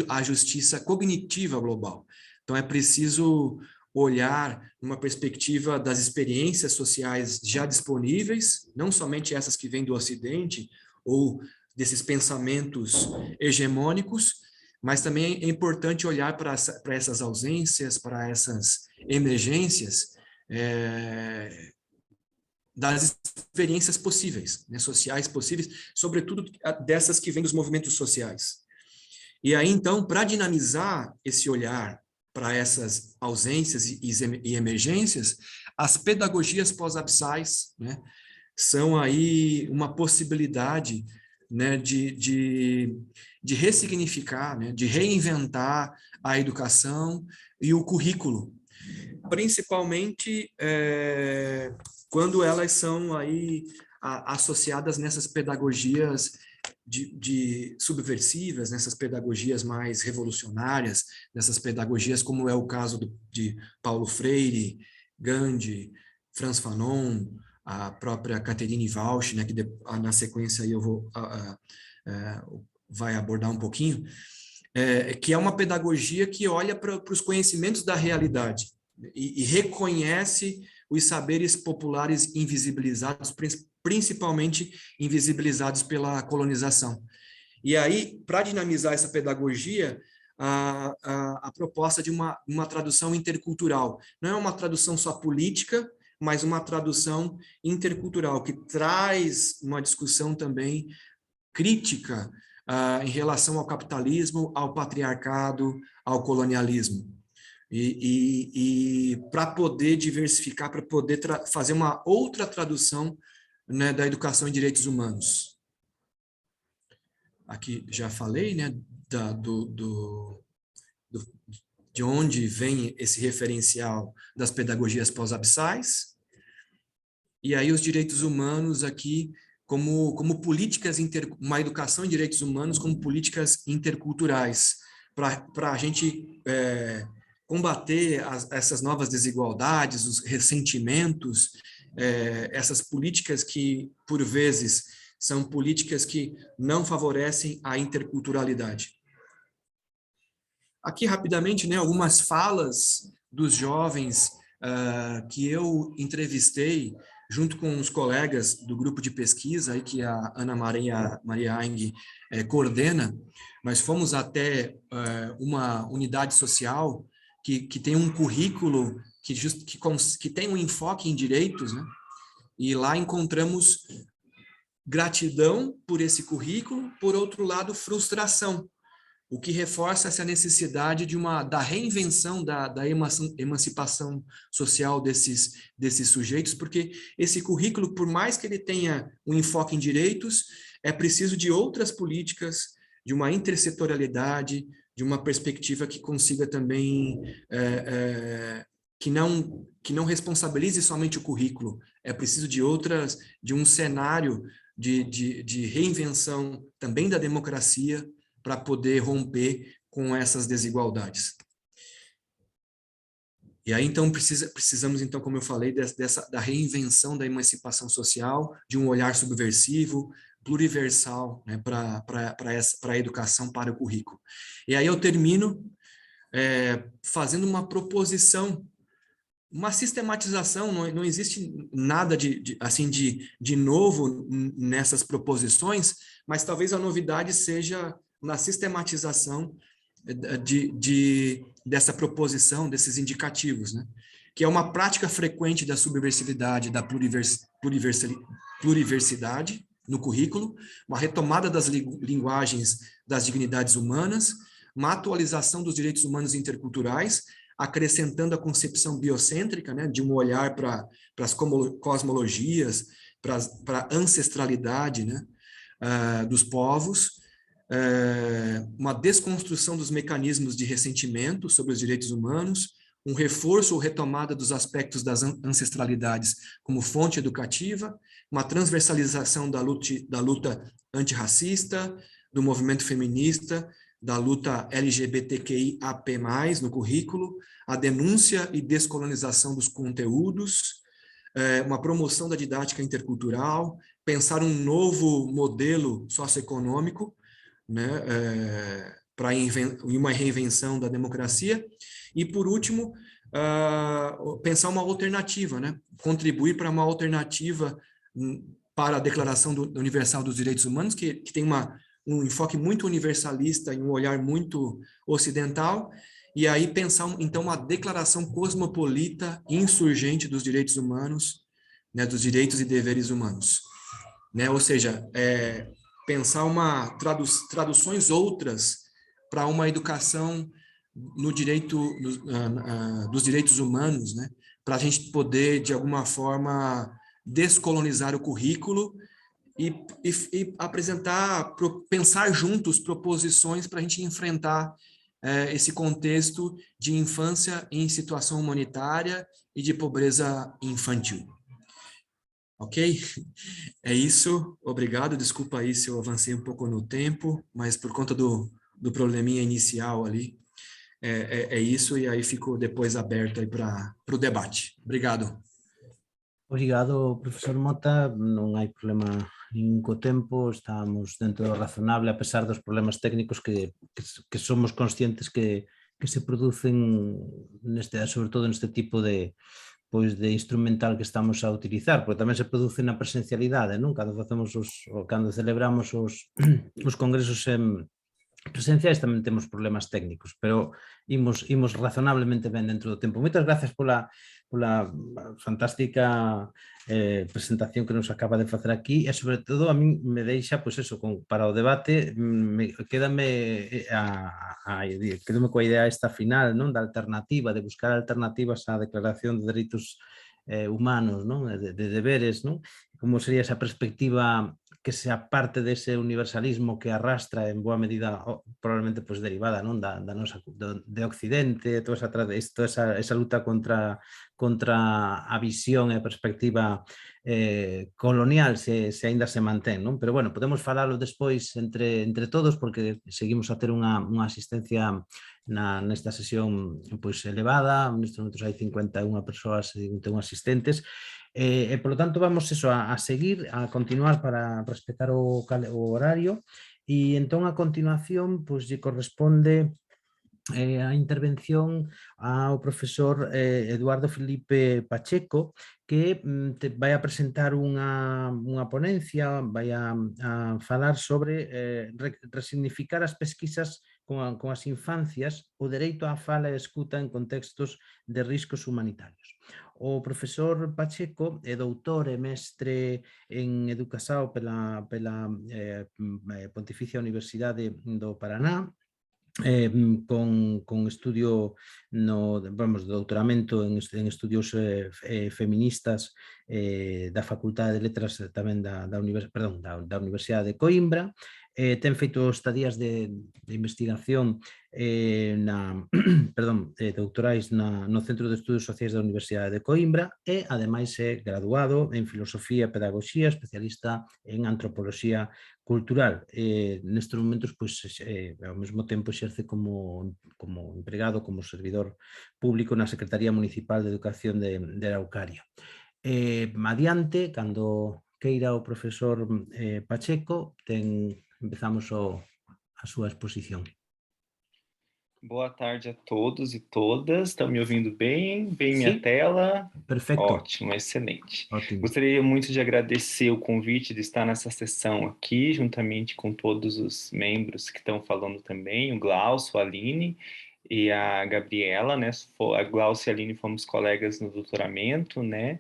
a justiça cognitiva global. Então, é preciso olhar numa perspectiva das experiências sociais já disponíveis, não somente essas que vêm do Ocidente, ou desses pensamentos hegemônicos, mas também é importante olhar para essas ausências, para essas emergências, das experiências possíveis, né, sociais possíveis, sobretudo dessas que vêm dos movimentos sociais. E aí, então, para dinamizar esse olhar para essas ausências e emergências, as pedagogias pós-absais, né, são aí uma possibilidade, né, de ressignificar, né, de reinventar a educação e o currículo, principalmente quando elas são aí associadas nessas pedagogias de subversivas, nessas pedagogias mais revolucionárias, nessas pedagogias como é o caso de Paulo Freire, Gandhi, Frantz Fanon, a própria Catherine Walsh, né, que na sequência aí eu vou vai abordar um pouquinho, que é uma pedagogia que olha para os conhecimentos da realidade e reconhece os saberes populares invisibilizados, principalmente invisibilizados pela colonização. E aí, para dinamizar essa pedagogia, a proposta de uma tradução intercultural. Não é uma tradução só política, mas uma tradução intercultural, que traz uma discussão também crítica em relação ao capitalismo, ao patriarcado, ao colonialismo. E para poder diversificar, para poder fazer uma outra tradução, né, da educação em direitos humanos. Aqui já falei, né, de onde vem esse referencial das pedagogias pós-absais, e aí os direitos humanos aqui como políticas, uma educação em direitos humanos como políticas interculturais, para a gente combater essas novas desigualdades, os ressentimentos, essas políticas que, por vezes, são políticas que não favorecem a interculturalidade. Aqui, rapidamente, né, algumas falas dos jovens que eu entrevistei junto com os colegas do grupo de pesquisa aí que a Ana Maria Aing coordena. Nós fomos até uma unidade social que tem um currículo que tem um enfoque em direitos, né? E lá encontramos gratidão por esse currículo, por outro lado, frustração, o que reforça essa necessidade da reinvenção da emancipação social desses sujeitos, porque esse currículo, por mais que ele tenha um enfoque em direitos, é preciso de outras políticas, de uma intersetorialidade, de uma perspectiva que consiga também, que não responsabilize somente o currículo, é preciso de um cenário de reinvenção também da democracia, para poder romper com essas desigualdades. E aí, então, precisamos, então, como eu falei, da reinvenção da emancipação social, de um olhar subversivo, pluriversal, né, para a educação, para o currículo. E aí eu termino fazendo uma proposição, uma sistematização, não existe nada de novo nessas proposições, mas talvez a novidade seja na sistematização dessa proposição, desses indicativos, né? Que é uma prática frequente da subversividade, da pluriversidade no currículo, uma retomada das linguagens das dignidades humanas, uma atualização dos direitos humanos interculturais, acrescentando a concepção biocêntrica, né, de um olhar para as cosmologias, para a ancestralidade, né, dos povos, uma desconstrução dos mecanismos de ressentimento sobre os direitos humanos, um reforço ou retomada dos aspectos das ancestralidades como fonte educativa, uma transversalização da luta antirracista, do movimento feminista, da luta LGBTQIAP+, no currículo, a denúncia e descolonização dos conteúdos, uma promoção da didática intercultural, pensar um novo modelo socioeconômico, né, para uma reinvenção da democracia, e, por último, pensar uma alternativa, né? Contribuir para uma alternativa para a Declaração Universal dos Direitos Humanos, que tem um enfoque muito universalista e um olhar muito ocidental, e aí pensar, então, uma declaração cosmopolita insurgente dos direitos humanos, né, dos direitos e deveres humanos. Né? Ou seja, pensar traduções outras para uma educação no direito dos direitos humanos, né? Para a gente poder, de alguma forma, descolonizar o currículo e apresentar, pensar juntos proposições para a gente enfrentar esse contexto de infância em situação humanitária e de pobreza infantil. Ok? É isso, obrigado, desculpa aí se eu avancei um pouco no tempo, mas por conta do probleminha inicial ali, é isso, e aí fico depois aberto aí para o debate. Obrigado. Obrigado, profesor Mota, non hai problema ningún co tempo, estamos dentro do razonable a pesar dos problemas técnicos que somos conscientes que se producen sobre todo neste tipo de instrumental que estamos a utilizar, porque tamén se produce na presencialidade, non? Cando celebramos os congresos presenciais tamén temos problemas técnicos, pero imos razonablemente ben dentro do tempo. Moitas gracias pola fantástica presentación que nos acaba de facer aquí, e sobre todo a min me deixa, pois eso, para o debate, quédame coa idea esta final, non, da alternativa, de buscar alternativas á Declaración de Dereitos Humanos, non, de deberes, non? Como sería esa perspectiva que sea parte dese universalismo que arrastra en boa medida, probablemente pois derivada, non, da nosa de Occidente, toda esa luta contra a visión e a perspectiva colonial, se aínda se mantén, non? Pero bueno, podemos falalo despois entre todos, porque seguimos a ter unha asistencia nesta sesión pois elevada, nestes momentos hai 51 persoas e 51 asistentes, e polo tanto vamos a seguir, a continuar para respetar o horario, e entón a continuación pois lle corresponde a intervención ao profesor Eduardo Felipe Pacheco, que vai a presentar unha ponencia, vai a falar sobre resignificar as pesquisas con as infancias, o dereito á fala e escuta en contextos de riscos humanitarios. O profesor Pacheco é doutor e mestre en educación pela Pontificia Universidade do Paraná, con estudio de doutoramento en estudios feministas da Facultade de Letras tamén da Universidade de Coimbra. Ten feito estadías de investigación doutorais no Centro de Estudos Sociais da Universidade de Coimbra e, ademais, é graduado en Filosofía e Pedagogía, especialista en Antropoloxía Cultural. Nestes momentos, ao mesmo tempo, exerce como empregado, como servidor público na Secretaría Municipal de Educación de Araucaria. Adiante, cando queira o profesor Pacheco, empezamos a súa exposición. Boa tarde a todos e todas. Estão me ouvindo bem? Bem minha tela? Perfeito. Ótimo, excelente. Ótimo. Gostaria muito de agradecer o convite de estar nessa sessão aqui, juntamente com todos os membros que estão falando também, o Glaucio, a Aline e a Gabriela, né? A Glaucio e a Aline fomos colegas no doutoramento, né?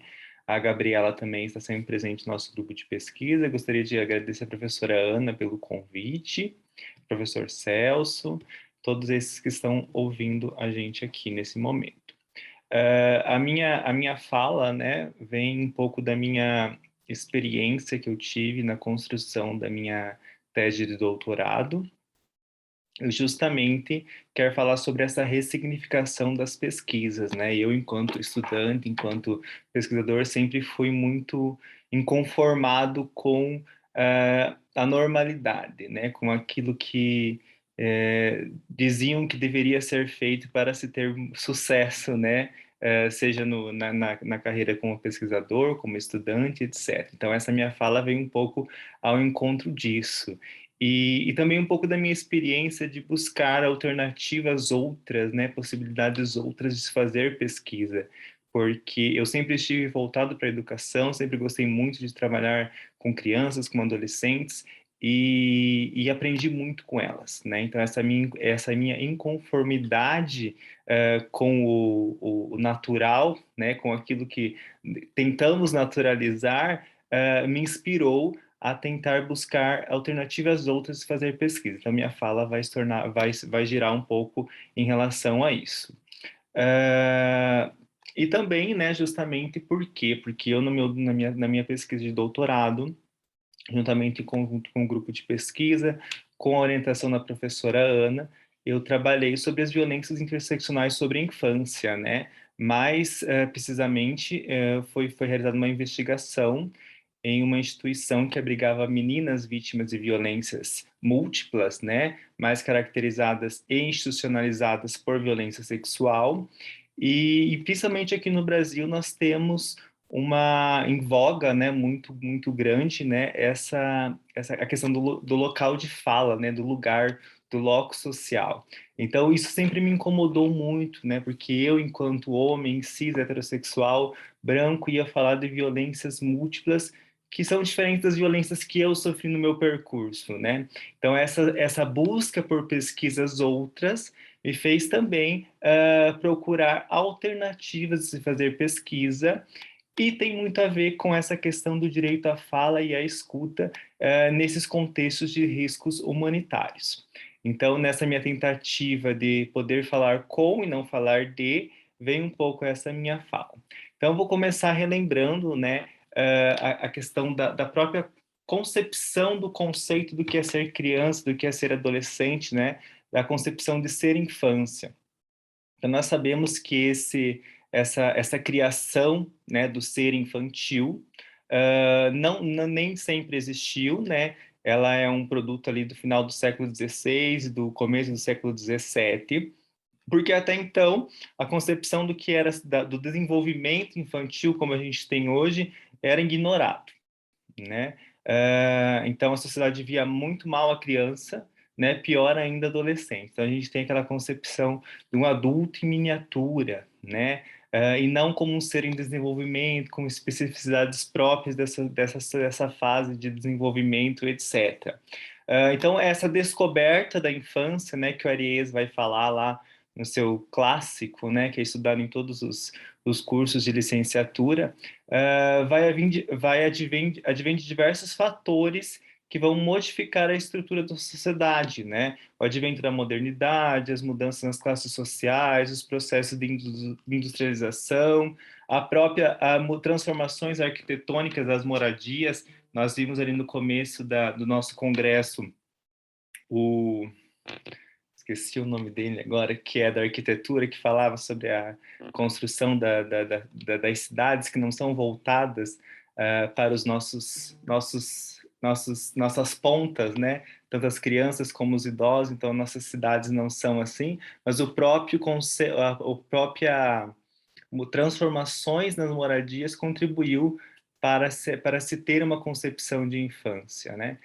A Gabriela também está sempre presente no nosso grupo de pesquisa. Gostaria de agradecer a professora Ana pelo convite, o professor Celso, todos esses que estão ouvindo a gente aqui nesse momento. A minha fala, né, vem um pouco da minha experiência que eu tive na construção da minha tese de doutorado. Eu justamente quero falar sobre essa ressignificação das pesquisas, né? Eu, enquanto estudante, enquanto pesquisador, sempre fui muito inconformado com a normalidade, né? Com aquilo que diziam que deveria ser feito para se ter sucesso, né? Seja na carreira como pesquisador, como estudante, etc. Então, essa minha fala vem um pouco ao encontro disso. E também um pouco da minha experiência de buscar alternativas outras, né, possibilidades outras de se fazer pesquisa, porque eu sempre estive voltado para a educação, sempre gostei muito de trabalhar com crianças, com adolescentes, e aprendi muito com elas, né? Então essa minha inconformidade com o natural, né, com aquilo que tentamos naturalizar, me inspirou a tentar buscar alternativas outras de fazer pesquisa. Então, minha fala vai girar um pouco em relação a isso. E também, né, justamente por quê? Porque eu, na minha pesquisa de doutorado, juntamente com um grupo de pesquisa, com a orientação da professora Ana, eu trabalhei sobre as violências interseccionais sobre a infância, né? Mais precisamente, foi realizada uma investigação em uma instituição que abrigava meninas vítimas de violências múltiplas, né, mais caracterizadas e institucionalizadas por violência sexual. E principalmente aqui no Brasil nós temos uma em voga, né, muito grande, né, a questão do local de fala, né, do lugar, do locus social. Então isso sempre me incomodou muito, né, porque eu, enquanto homem cis heterossexual branco, ia falar de violências múltiplas que são diferentes das violências que eu sofri no meu percurso, né? Então, essa busca por pesquisas outras me fez também procurar alternativas de se fazer pesquisa, e tem muito a ver com essa questão do direito à fala e à escuta nesses contextos de riscos humanitários. Então, nessa minha tentativa de poder falar com e não falar de, vem um pouco essa minha fala. Então, eu vou começar relembrando, né, a questão da própria concepção do conceito do que é ser criança, do que é ser adolescente, né? Da concepção de ser infância. Então, nós sabemos que essa criação, né, do ser infantil nem sempre existiu, né? Ela é um produto ali do final do século XVI, do começo do século XVII, porque até então a concepção do que era do desenvolvimento infantil como a gente tem hoje era ignorado, né? Então a sociedade via muito mal a criança, né? Pior ainda adolescente. Então a gente tem aquela concepção de um adulto em miniatura, né? E não como um ser em desenvolvimento, com especificidades próprias dessa fase de desenvolvimento, etc. Então essa descoberta da infância, né? Que o Ariès vai falar lá no seu clássico, né, que é estudado em todos os cursos de licenciatura, advém de diversos fatores que vão modificar a estrutura da sociedade, né? O advento da modernidade, as mudanças nas classes sociais, os processos de industrialização, transformações arquitetônicas das moradias. Nós vimos ali no começo do nosso congresso esqueci o nome dele agora, que é da arquitetura, que falava sobre a construção das cidades que não são voltadas para os nossas pontas, né? Tanto as crianças como os idosos. Então nossas cidades não são assim, mas transformações nas moradias contribuiu para se ter uma concepção de infância, né?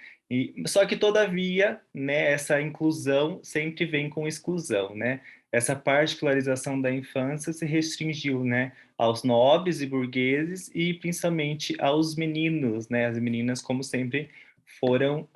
Só que, todavia, né, essa inclusão sempre vem com exclusão, né? Essa particularização da infância se restringiu, né, aos nobres e burgueses e, principalmente, aos meninos, né? As meninas, como sempre, foram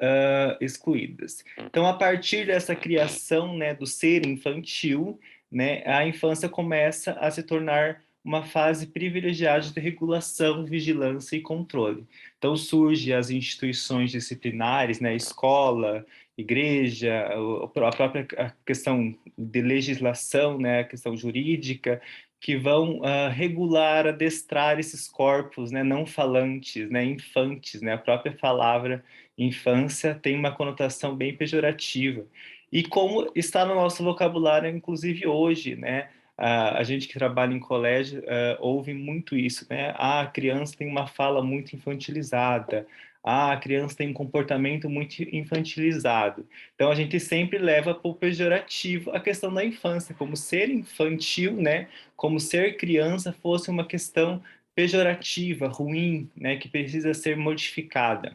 excluídas. Então, a partir dessa criação, né, do ser infantil, né, a infância começa a se tornar uma fase privilegiada de regulação, vigilância e controle. Então surgem as instituições disciplinares, né, escola, igreja, a própria questão de legislação, né, a questão jurídica, que vão regular, adestrar esses corpos, né, não falantes, né, infantes, né, a própria palavra infância tem uma conotação bem pejorativa. E como está no nosso vocabulário, inclusive hoje, né, a gente que trabalha em colégio ouve muito isso, né? A criança tem uma fala muito infantilizada, a criança tem um comportamento muito infantilizado. Então a gente sempre leva para o pejorativo a questão da infância, como ser infantil, né? Como ser criança fosse uma questão pejorativa, ruim, né? Que precisa ser modificada.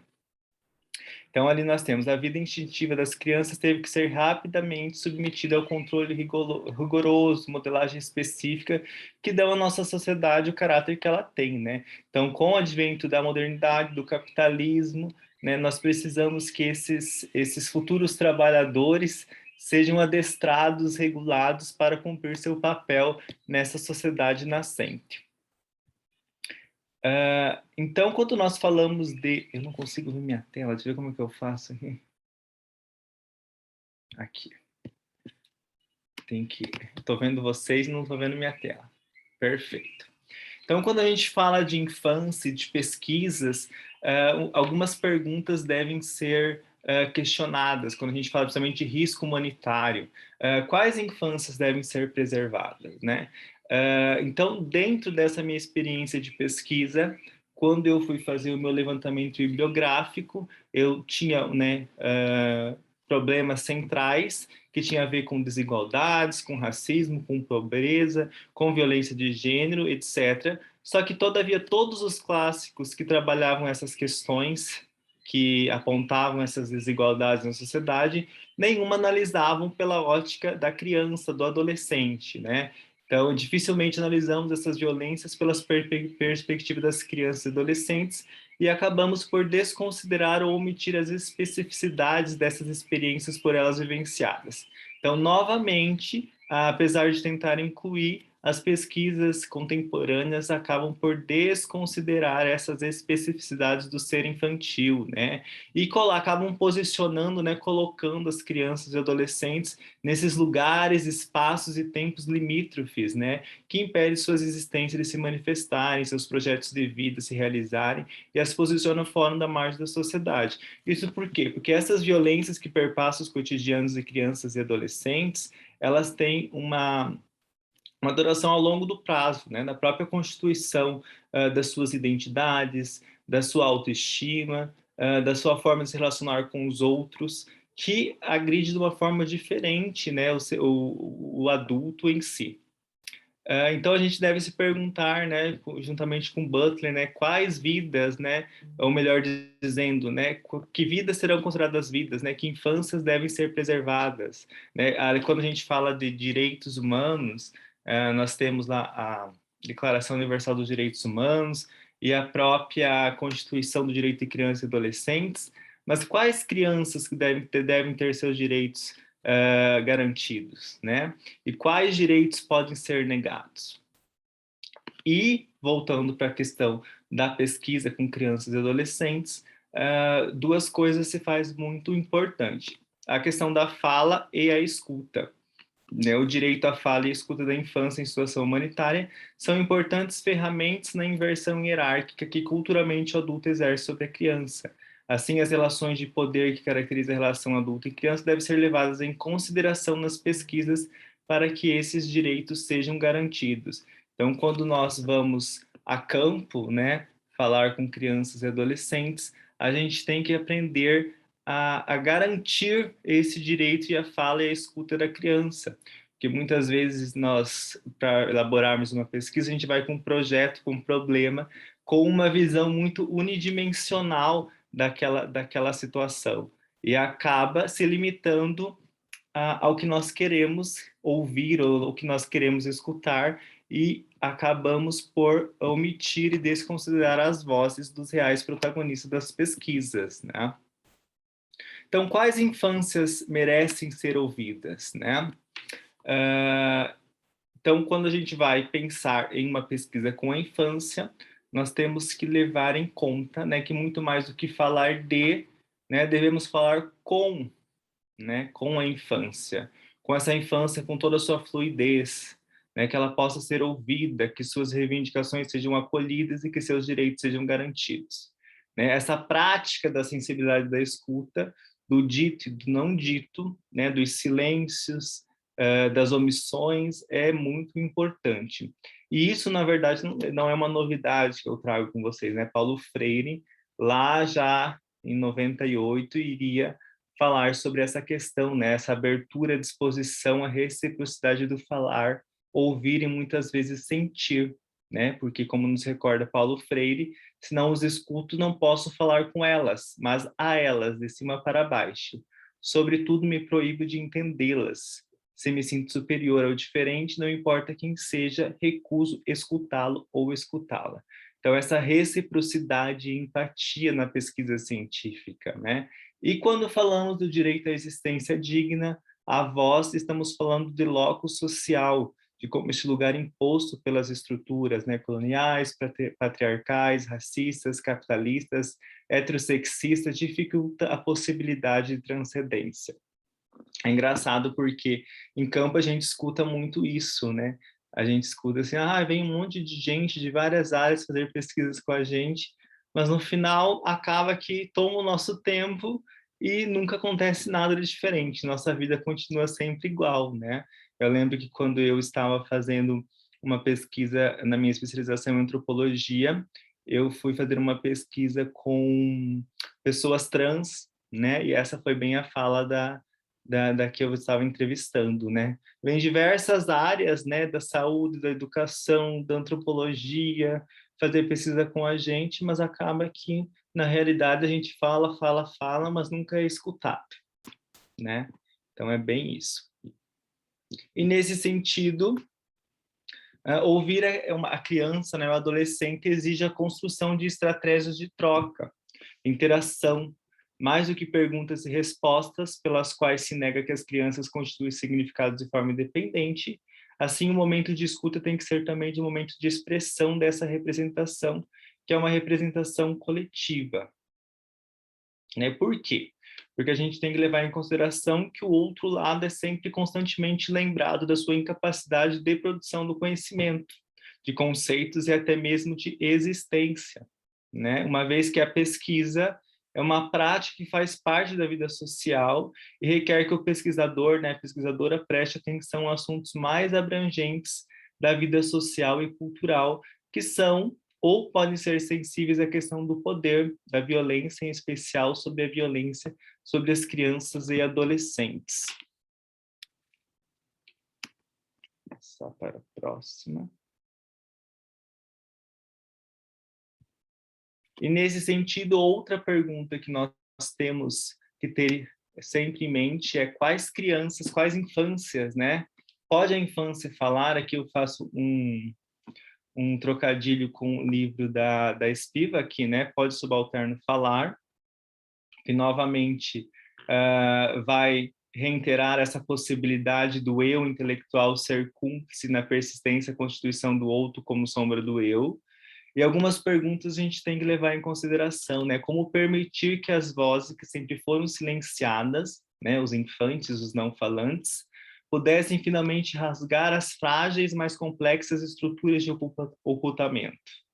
Então, ali nós temos a vida instintiva das crianças teve que ser rapidamente submetida ao controle rigoroso, modelagem específica, que dão à nossa sociedade o caráter que ela tem, né? Então, com o advento da modernidade, do capitalismo, né, nós precisamos que esses futuros trabalhadores sejam adestrados, regulados para cumprir seu papel nessa sociedade nascente. Então, quando nós falamos de... Eu não consigo ver minha tela, deixa eu ver como é que eu faço aqui. Aqui. Estou vendo vocês e não estou vendo minha tela. Perfeito. Então, quando a gente fala de infância, de pesquisas, algumas perguntas devem ser questionadas, quando a gente fala principalmente de risco humanitário. Quais infâncias devem ser preservadas, né? Então, dentro dessa minha experiência de pesquisa, quando eu fui fazer o meu levantamento bibliográfico, eu tinha, né, problemas centrais que tinha a ver com desigualdades, com racismo, com pobreza, com violência de gênero, etc. Só que, todavia, todos os clássicos que trabalhavam essas questões, que apontavam essas desigualdades na sociedade, nenhuma analisavam pela ótica da criança, do adolescente, né? Então, dificilmente analisamos essas violências pelas perspectivas das crianças e adolescentes e acabamos por desconsiderar ou omitir as especificidades dessas experiências por elas vivenciadas. Então, novamente, apesar de tentar incluir, as pesquisas contemporâneas acabam por desconsiderar essas especificidades do ser infantil, né? E acabam posicionando, né, colocando as crianças e adolescentes nesses lugares, espaços e tempos limítrofes, né, que impedem suas existências de se manifestarem, seus projetos de vida se realizarem e as posicionam fora da margem da sociedade. Isso por quê? Porque essas violências que perpassam os cotidianos de crianças e adolescentes, elas têm uma duração ao longo do prazo, né, da própria constituição das suas identidades, da sua autoestima, da sua forma de se relacionar com os outros, que agride de uma forma diferente, né, o adulto em si. Então a gente deve se perguntar, né, juntamente com Butler, né, quais vidas, né, ou melhor dizendo, né, que vidas serão consideradas vidas, né, que infâncias devem ser preservadas, né? Quando a gente fala de direitos humanos, nós temos lá a Declaração Universal dos Direitos Humanos e a própria Constituição do Direito de Crianças e Adolescentes, mas quais crianças que devem ter seus direitos garantidos, né? E quais direitos podem ser negados? E, voltando para a questão da pesquisa com crianças e adolescentes, duas coisas se faz muito importante. A questão da fala e a escuta. Né? O direito à fala e à escuta da infância em situação humanitária são importantes ferramentas na inversão hierárquica que culturalmente o adulto exerce sobre a criança. Assim, as relações de poder que caracterizam a relação adulto e criança devem ser levadas em consideração nas pesquisas para que esses direitos sejam garantidos. Então, quando nós vamos a campo, né, falar com crianças e adolescentes, a gente tem que aprender a garantir esse direito e a fala e a escuta da criança. Porque muitas vezes nós, para elaborarmos uma pesquisa, a gente vai com um projeto, com um problema, com uma visão muito unidimensional daquela situação. E acaba se limitando ao que nós queremos ouvir ou ao que nós queremos escutar e acabamos por omitir e desconsiderar as vozes dos reais protagonistas das pesquisas, né? Então, quais infâncias merecem ser ouvidas, né? Então, quando a gente vai pensar em uma pesquisa com a infância, nós temos que levar em conta, né, que muito mais do que falar de, né, devemos falar com, né, com a infância, com essa infância com toda a sua fluidez, né, que ela possa ser ouvida, que suas reivindicações sejam acolhidas e que seus direitos sejam garantidos. Né? Essa prática da sensibilidade da escuta, do dito e do não dito, né, dos silêncios, das omissões, é muito importante. E isso, na verdade, não é uma novidade que eu trago com vocês, né? Paulo Freire, lá já em 98, iria falar sobre essa questão, né? Essa abertura, disposição, a reciprocidade do falar, ouvir e muitas vezes sentir, né? Porque, como nos recorda Paulo Freire, Se não os escuto, não posso falar com elas, mas a elas, de cima para baixo. Sobretudo, me proíbo de entendê-las. Se me sinto superior ou diferente, não importa quem seja, recuso escutá-lo ou escutá-la. Então, essa reciprocidade e empatia na pesquisa científica, né? E quando falamos do direito à existência digna, a voz, estamos falando de locus social, de como este lugar imposto pelas estruturas, né, coloniais, patriarcais, racistas, capitalistas, heterossexistas, dificulta a possibilidade de transcendência. É engraçado porque em campo a gente escuta muito isso, né? A gente escuta assim, vem um monte de gente de várias áreas fazer pesquisas com a gente, mas no final acaba que toma o nosso tempo e nunca acontece nada de diferente. Nossa vida continua sempre igual, né? Eu lembro que quando eu estava fazendo uma pesquisa na minha especialização em antropologia, eu fui fazer uma pesquisa com pessoas trans, né? E essa foi bem a fala da que eu estava entrevistando, né? Vem diversas áreas, né? Da saúde, da educação, da antropologia, fazer pesquisa com a gente, mas acaba que, na realidade, a gente fala, mas nunca é escutado, né? Então, é bem isso. E, nesse sentido, ouvir a criança, né, o adolescente, exige a construção de estratégias de troca, interação, mais do que perguntas e respostas, pelas quais se nega que as crianças constituem significados de forma independente. Assim, o momento de escuta tem que ser também de momento de expressão dessa representação, que é uma representação coletiva. Né? Por quê? Porque a gente tem que levar em consideração que o outro lado é sempre constantemente lembrado da sua incapacidade de produção do conhecimento, de conceitos e até mesmo de existência, né? Uma vez que a pesquisa é uma prática que faz parte da vida social e requer que o pesquisador, né, a pesquisadora, preste atenção a assuntos mais abrangentes da vida social e cultural, que são ou podem ser sensíveis à questão do poder, da violência, em especial sobre a violência sobre as crianças e adolescentes. Só para a próxima. E, nesse sentido, outra pergunta que nós temos que ter sempre em mente é quais crianças, quais infâncias, né? Pode a infância falar? Aqui eu faço um trocadilho com o livro da Spivak, né? Pode o subalterno falar, que novamente vai reiterar essa possibilidade do eu intelectual ser cúmplice na persistência e constituição do outro como sombra do eu. E algumas perguntas a gente tem que levar em consideração, né? Como permitir que as vozes que sempre foram silenciadas, né, os infantes, os não falantes, pudessem finalmente rasgar as frágeis, mais complexas estruturas de ocultamento.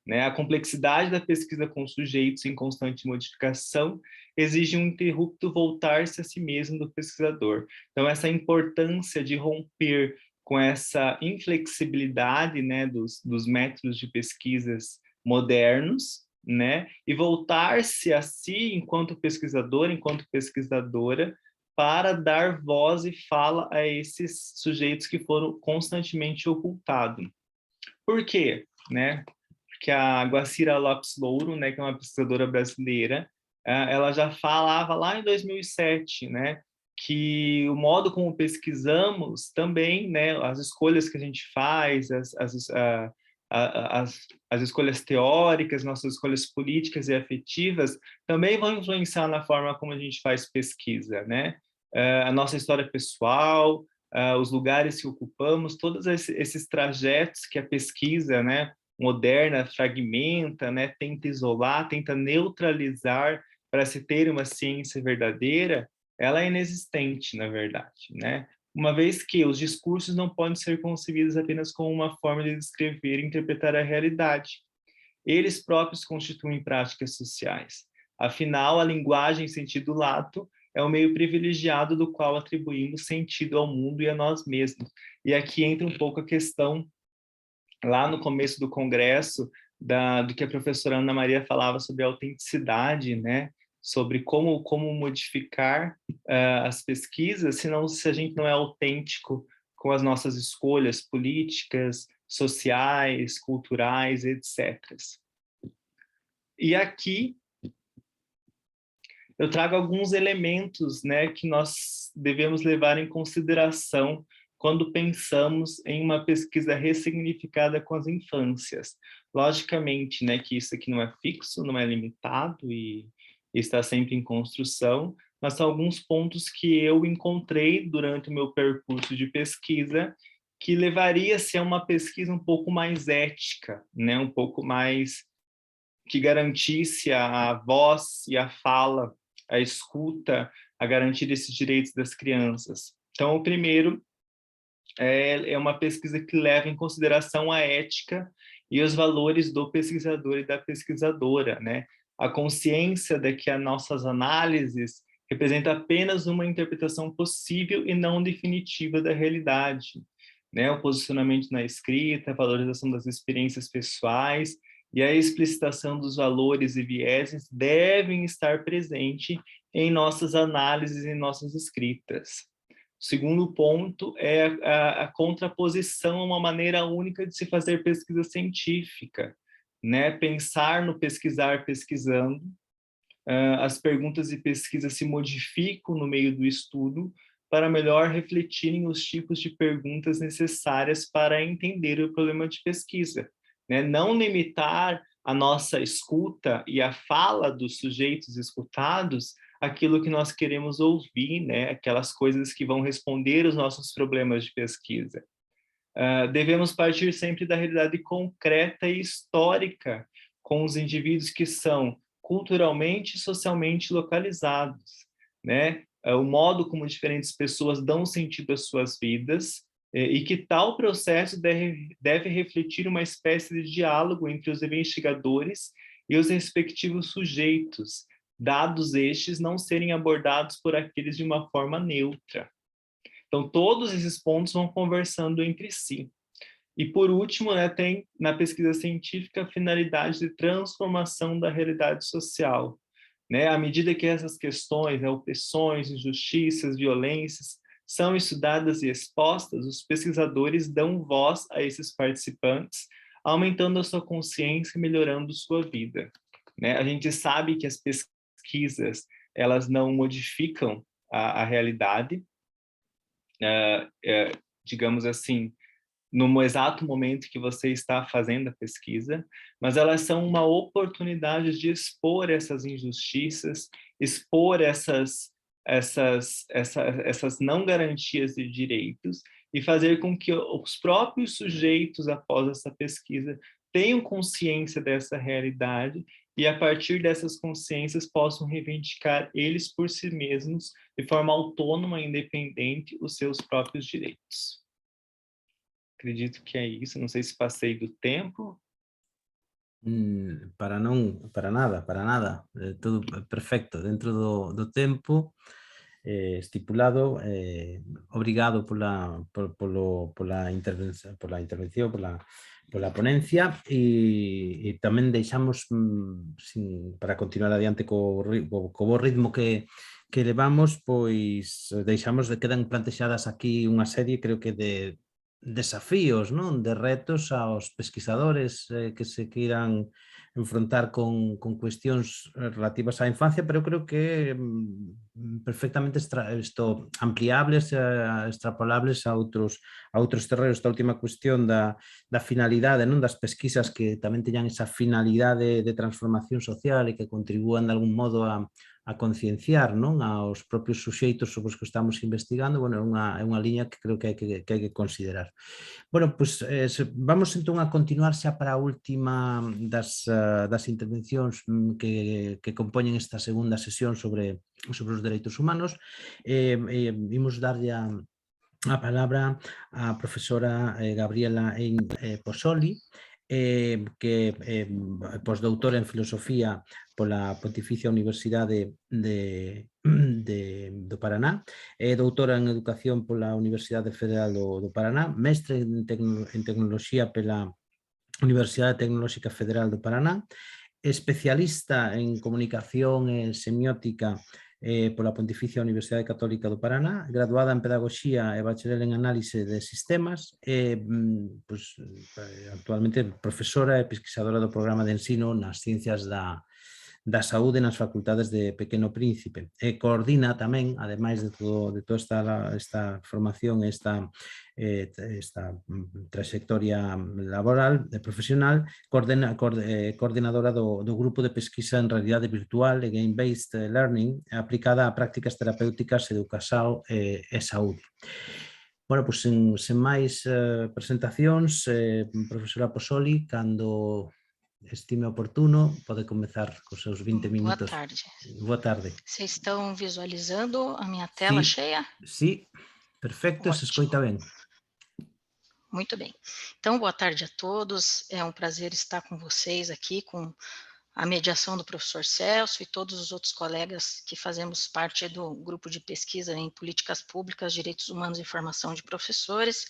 Né? A complexidade da pesquisa com sujeitos em constante modificação exige um interrupto voltar-se a si mesmo do pesquisador. Então, essa importância de romper com essa inflexibilidade, né, dos métodos de pesquisas modernos, né, e voltar-se a si enquanto pesquisador, enquanto pesquisadora, para dar voz e fala a esses sujeitos que foram constantemente ocultados. Por quê? Né? Porque a Guacira Lopes Louro, né, que é uma pesquisadora brasileira, ela já falava lá em 2007, né, que o modo como pesquisamos também, né, as escolhas que a gente faz, as escolhas teóricas, nossas escolhas políticas e afetivas, também vão influenciar na forma como a gente faz pesquisa, né? A nossa história pessoal, os lugares que ocupamos, todos esses trajetos que a pesquisa, né, moderna fragmenta, né, tenta isolar, tenta neutralizar para se ter uma ciência verdadeira, ela é inexistente, na verdade, né? Uma vez que os discursos não podem ser concebidos apenas como uma forma de descrever e interpretar a realidade. Eles próprios constituem práticas sociais. Afinal, a linguagem em sentido lato é o meio privilegiado do qual atribuímos sentido ao mundo e a nós mesmos. E aqui entra um pouco a questão, lá no começo do congresso, do que a professora Ana Maria falava sobre a autenticidade, né? Sobre como modificar as pesquisas, se a gente não é autêntico com as nossas escolhas políticas, sociais, culturais, etc. E aqui eu trago alguns elementos, né, que nós devemos levar em consideração quando pensamos em uma pesquisa ressignificada com as infâncias. Logicamente, né, que isso aqui não é fixo, não é limitado e está sempre em construção, mas são alguns pontos que eu encontrei durante o meu percurso de pesquisa que levaria-se a uma pesquisa um pouco mais ética, né, um pouco mais que garantisse a voz e a fala, a escuta, a garantia desses direitos das crianças. Então, o primeiro é uma pesquisa que leva em consideração a ética e os valores do pesquisador e da pesquisadora, né? A consciência de que as nossas análises representam apenas uma interpretação possível e não definitiva da realidade, né? O posicionamento na escrita, a valorização das experiências pessoais e a explicitação dos valores e vieses devem estar presentes em nossas análises e nossas escritas. O segundo ponto é a contraposição a uma maneira única de se fazer pesquisa científica, né? Pensar no pesquisar pesquisando. As perguntas e pesquisas se modificam no meio do estudo para melhor refletirem os tipos de perguntas necessárias para entender o problema de pesquisa, né? Não limitar a nossa escuta e a fala dos sujeitos escutados aquilo que nós queremos ouvir, né? Aquelas coisas que vão responder os nossos problemas de pesquisa. Devemos partir sempre da realidade concreta e histórica com os indivíduos que são culturalmente e socialmente localizados, né? O modo como diferentes pessoas dão sentido às suas vidas e que tal processo deve refletir uma espécie de diálogo entre os investigadores e os respectivos sujeitos, dados estes não serem abordados por aqueles de uma forma neutra. Então, todos esses pontos vão conversando entre si. E, por último, né, tem na pesquisa científica a finalidade de transformação da realidade social, né? À medida que essas questões, né, opressões, injustiças, violências, são estudadas e expostas, os pesquisadores dão voz a esses participantes, aumentando a sua consciência e melhorando sua vida, né? A gente sabe que as pesquisas, elas não modificam a realidade, digamos assim, no exato momento que você está fazendo a pesquisa, mas elas são uma oportunidade de expor essas injustiças, expor essas não garantias de direitos e fazer com que os próprios sujeitos, após essa pesquisa, tenham consciência dessa realidade e, a partir dessas consciências, possam reivindicar eles por si mesmos, de forma autônoma e independente, os seus próprios direitos. Acredito que é isso, não sei se passei do tempo. Para nada, todo perfecto, dentro do tempo estipulado. Obrigado pola intervención, pola ponencia, e tamén deixamos para continuar adiante co bo ritmo que levamos, pois deixamos, quedan plantexadas aquí unha serie, creo que de desafíos, non? De retos aos pesquisadores que se queiran enfrontar con cuestións relativas á infancia, pero creo que perfectamente ampliables, extrapolables a outros terreos. Esta última cuestión da finalidade, non? Das pesquisas que tamén teñan esa finalidade de transformación social e que contribúan de algún modo a concienciar, non? Aos propios suxeitos sobre os que estamos investigando. Bueno, é unha liña que creo que hai que considerar. Bueno, pois vamos entón a continuar xa para a última das intervencións que compoñen esta segunda sesión sobre os dereitos humanos. Imos darlle a palabra á profesora Gabriela Pozzoli, que é postdoutora en filosofía pola Pontificia Universidade do Paraná, é doutora en educación pola Universidade Federal do Paraná, mestre en tecnoloxía pola Universidade Tecnolóxica Federal do Paraná, especialista en comunicación e semiótica pola Pontificia Universidade Católica do Paraná, graduada en Pedagogía e bacharel en Análise de Sistemas, e pois, actualmente profesora e pesquisadora do programa de ensino nas ciencias da saúde nas facultades de Pequeno Príncipe. E coordina tamén, ademais de toda esta formación, esta trayectoria laboral e profesional, coordinadora do grupo de pesquisa en realidade virtual e game-based learning aplicada a prácticas terapéuticas, educación e saúde. Bueno, pois sen máis presentacións, profesora Pozzoli, cando estime oportuno, pode comezar cos seus 20 minutos. Boa tarde. Boa tarde. Vocês estão visualizando a minha tela cheia? Sim, perfeito, se escuta bem. Muito bem. Então, boa tarde a todos. É um prazer estar com vocês aqui, com a mediação do professor Celso e todos os outros colegas que fazemos parte do grupo de pesquisa em políticas públicas, direitos humanos e formação de professores.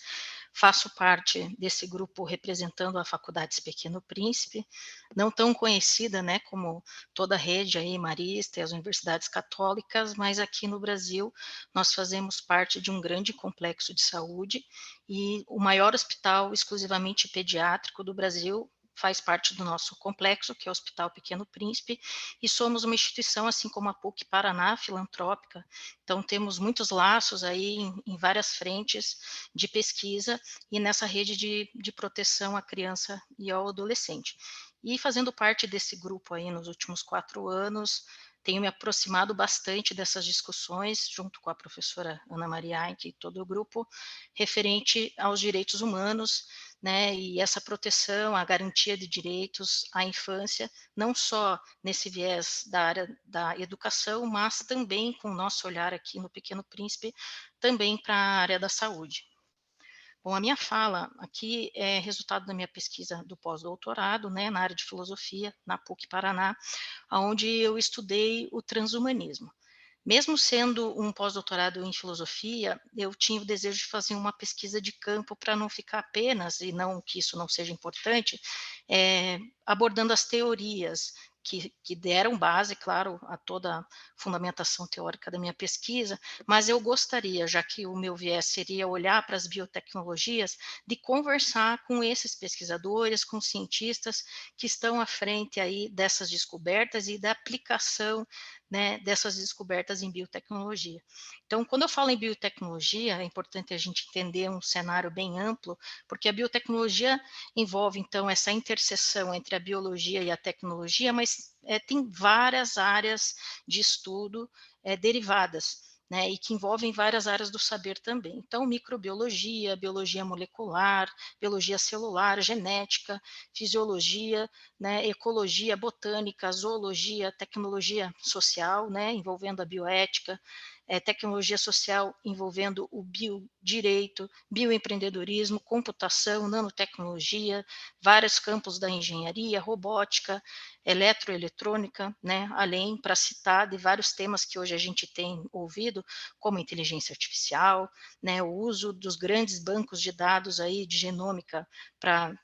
Faço parte desse grupo representando a Faculdades Pequeno Príncipe, não tão conhecida, né, como toda a rede aí marista e as universidades católicas, mas aqui no Brasil nós fazemos parte de um grande complexo de saúde e o maior hospital exclusivamente pediátrico do Brasil faz parte do nosso complexo, que é o Hospital Pequeno Príncipe, e somos uma instituição, assim como a PUC Paraná, filantrópica, então temos muitos laços aí em várias frentes de pesquisa e nessa rede de proteção à criança e ao adolescente. E fazendo parte desse grupo aí nos últimos 4 anos, tenho me aproximado bastante dessas discussões, junto com a professora Ana Maria Ainck e todo o grupo, referente aos direitos humanos, né, e essa proteção, a garantia de direitos à infância, não só nesse viés da área da educação, mas também com o nosso olhar aqui no Pequeno Príncipe, também para a área da saúde. Bom, a minha fala aqui é resultado da minha pesquisa do pós-doutorado, né, na área de filosofia, na PUC Paraná, onde eu estudei o transhumanismo. Mesmo sendo um pós-doutorado em filosofia, eu tinha o desejo de fazer uma pesquisa de campo para não ficar apenas, e não que isso não seja importante, abordando as teorias que deram base, claro, a toda a fundamentação teórica da minha pesquisa, mas eu gostaria, já que o meu viés seria olhar para as biotecnologias, de conversar com esses pesquisadores, com cientistas que estão à frente aí dessas descobertas e da aplicação, né, dessas descobertas em biotecnologia. Então, quando eu falo em biotecnologia, é importante a gente entender um cenário bem amplo, porque a biotecnologia envolve, então, essa interseção entre a biologia e a tecnologia, mas tem várias áreas de estudo derivadas, né, e que envolvem várias áreas do saber também. Então, microbiologia, biologia molecular, biologia celular, genética, fisiologia, né, ecologia, botânica, zoologia, tecnologia social, né, envolvendo a bioética, tecnologia social envolvendo o biodireito, bioempreendedorismo, computação, nanotecnologia, vários campos da engenharia, robótica, eletroeletrônica, né, além, para citar, de vários temas que hoje a gente tem ouvido, como inteligência artificial, né, o uso dos grandes bancos de dados aí de genômica para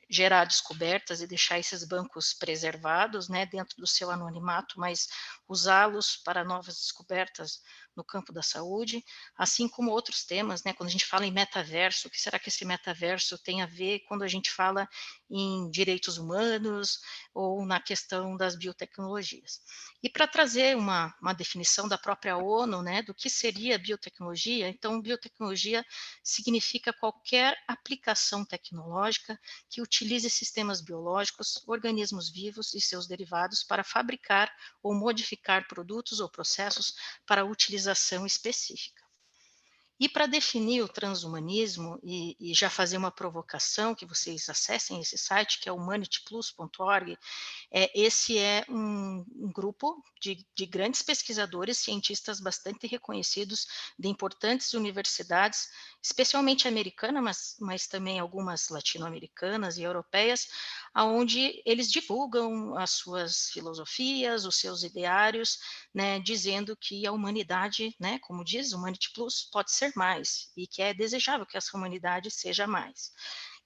gerar descobertas e deixar esses bancos preservados, né, dentro do seu anonimato, mas usá-los para novas descobertas no campo da saúde, assim como outros temas, né, quando a gente fala em metaverso, o que será que esse metaverso tem a ver quando a gente fala em direitos humanos ou na questão das biotecnologias. E para trazer uma definição da própria ONU, né, do que seria biotecnologia, então biotecnologia significa qualquer aplicação tecnológica que utilize sistemas biológicos, organismos vivos e seus derivados para fabricar ou modificar produtos ou processos para utilização específica. E para definir o transhumanismo e já fazer uma provocação, que vocês acessem esse site, que é humanityplus.org, esse é um grupo de grandes pesquisadores, cientistas bastante reconhecidos de importantes universidades, especialmente americanas, mas também algumas latino-americanas e europeias, onde eles divulgam as suas filosofias, os seus ideários, né, dizendo que a humanidade, né, como diz o Humanity Plus, pode ser mais, e que é desejável que essa humanidade seja mais.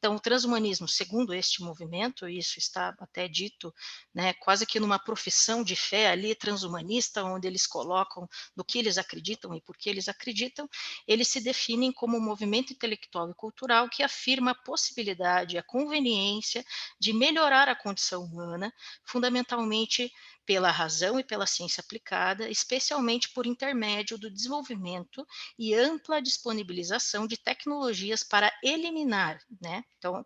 Então, o transhumanismo, segundo este movimento, isso está até dito, né, quase que numa profissão de fé ali, transhumanista, onde eles colocam no que eles acreditam e por que eles acreditam, eles se definem como um movimento intelectual e cultural que afirma a possibilidade, a conveniência de melhorar a condição humana, fundamentalmente pela razão e pela ciência aplicada, especialmente por intermédio do desenvolvimento e ampla disponibilização de tecnologias para eliminar, né? Então,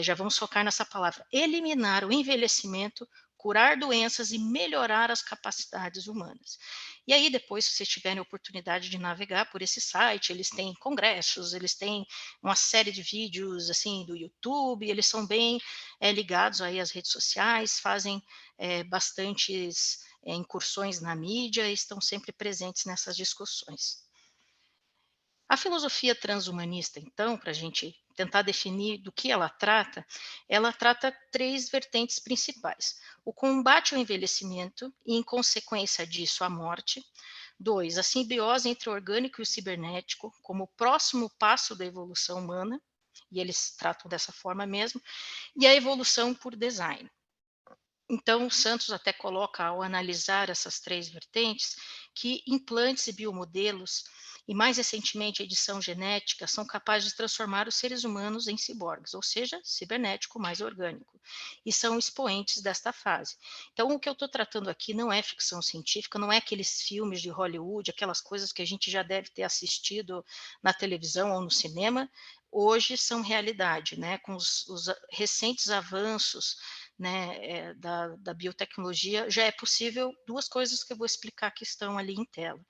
já vamos focar nessa palavra, eliminar o envelhecimento, curar doenças e melhorar as capacidades humanas. E aí, depois, se vocês tiverem a oportunidade de navegar por esse site, eles têm congressos, eles têm uma série de vídeos, assim, do YouTube, eles são bem ligados aí às redes sociais, fazem bastantes incursões na mídia e estão sempre presentes nessas discussões. A filosofia transhumanista, então, para a gente tentar definir do que ela trata 3 vertentes principais. O combate ao envelhecimento e, em consequência disso, a morte. 2, a simbiose entre o orgânico e o cibernético, como o próximo passo da evolução humana, e eles tratam dessa forma mesmo, e a evolução por design. Então, o Santos até coloca, ao analisar essas 3 vertentes, que implantes e biomodelos, e mais recentemente a edição genética, são capazes de transformar os seres humanos em ciborgues, ou seja, cibernético mais orgânico, e são expoentes desta fase. Então, o que eu estou tratando aqui não é ficção científica, não é aqueles filmes de Hollywood, aquelas coisas que a gente já deve ter assistido na televisão ou no cinema, hoje são realidade, né? Com os recentes avanços, né, da biotecnologia, já é possível 2 coisas que eu vou explicar que estão ali em tela.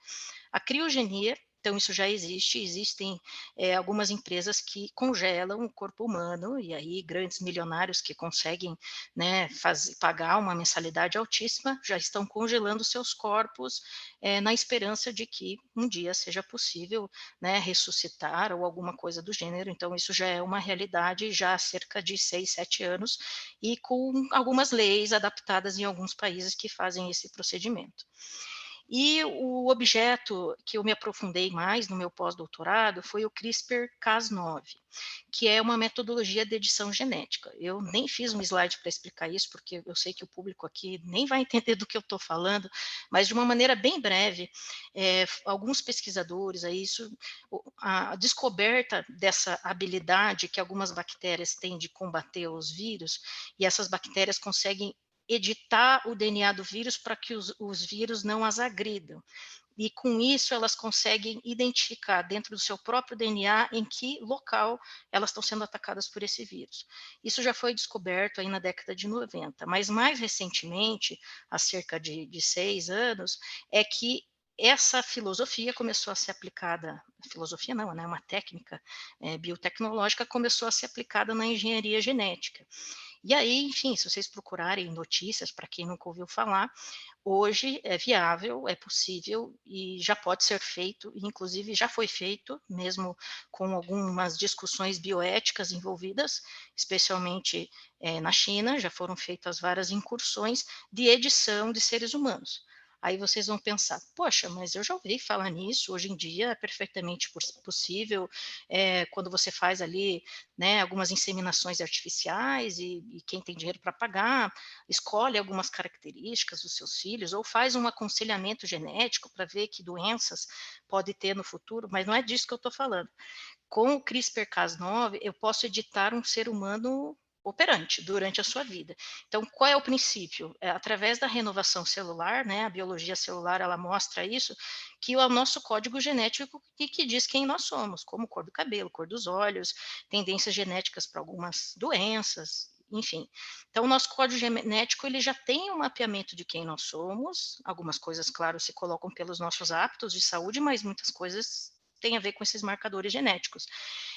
A criogenia, então isso já existe, existem algumas empresas que congelam o corpo humano, e aí grandes milionários que conseguem, né, pagar uma mensalidade altíssima, já estão congelando seus corpos na esperança de que um dia seja possível, né, ressuscitar ou alguma coisa do gênero. Então isso já é uma realidade já há cerca de 6, 7 anos, e com algumas leis adaptadas em alguns países que fazem esse procedimento. E o objeto que eu me aprofundei mais no meu pós-doutorado foi o CRISPR-Cas9, que é uma metodologia de edição genética. Eu nem fiz um slide para explicar isso, porque eu sei que o público aqui nem vai entender do que eu estou falando, mas de uma maneira bem breve, alguns pesquisadores, a descoberta dessa habilidade que algumas bactérias têm de combater os vírus, e essas bactérias conseguem editar o DNA do vírus para que os vírus não as agridam. E com isso elas conseguem identificar dentro do seu próprio DNA em que local elas estão sendo atacadas por esse vírus. Isso já foi descoberto aí na década de 90, mas mais recentemente, há cerca de 6 anos, é que essa filosofia começou a ser aplicada, filosofia não, né, uma técnica biotecnológica começou a ser aplicada na engenharia genética. E aí, enfim, se vocês procurarem notícias, para quem nunca ouviu falar, hoje é viável, é possível e já pode ser feito, inclusive já foi feito, mesmo com algumas discussões bioéticas envolvidas, especialmente na China, já foram feitas várias incursões de edição de seres humanos. Aí vocês vão pensar, poxa, mas eu já ouvi falar nisso, hoje em dia é perfeitamente possível, quando você faz ali, né, algumas inseminações artificiais e quem tem dinheiro para pagar, escolhe algumas características dos seus filhos ou faz um aconselhamento genético para ver que doenças pode ter no futuro, mas não é disso que eu estou falando. Com o CRISPR-Cas9, eu posso editar um ser humano operante durante a sua vida. Então, qual é o princípio? Através da renovação celular, né, a biologia celular, ela mostra isso, que o nosso código genético que diz quem nós somos, como cor do cabelo, cor dos olhos, tendências genéticas para algumas doenças, enfim. Então, o nosso código genético, ele já tem um mapeamento de quem nós somos, algumas coisas, claro, se colocam pelos nossos hábitos de saúde, mas muitas coisas têm a ver com esses marcadores genéticos.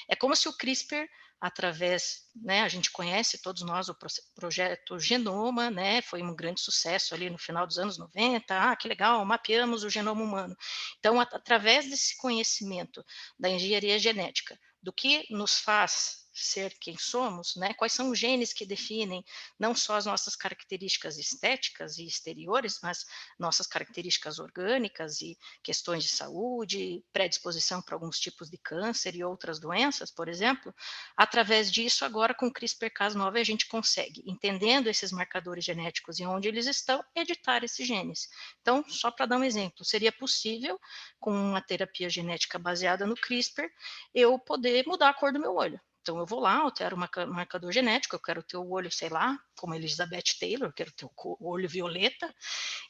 É como se o CRISPR, através, né, a gente conhece todos nós o projeto Genoma, né, foi um grande sucesso ali no final dos anos 90, que legal, mapeamos o genoma humano. Então, através desse conhecimento da engenharia genética, do que nos faz ser quem somos, né? Quais são os genes que definem não só as nossas características estéticas e exteriores, mas nossas características orgânicas e questões de saúde, predisposição para alguns tipos de câncer e outras doenças, por exemplo. Através disso, agora com o CRISPR-Cas9 a gente consegue, entendendo esses marcadores genéticos e onde eles estão, editar esses genes. Então, só para dar um exemplo, seria possível, com uma terapia genética baseada no CRISPR, eu poder mudar a cor do meu olho. Então, eu vou lá, altero o marcador genético, eu quero ter o olho, sei lá, como a Elizabeth Taylor, eu quero ter o olho violeta,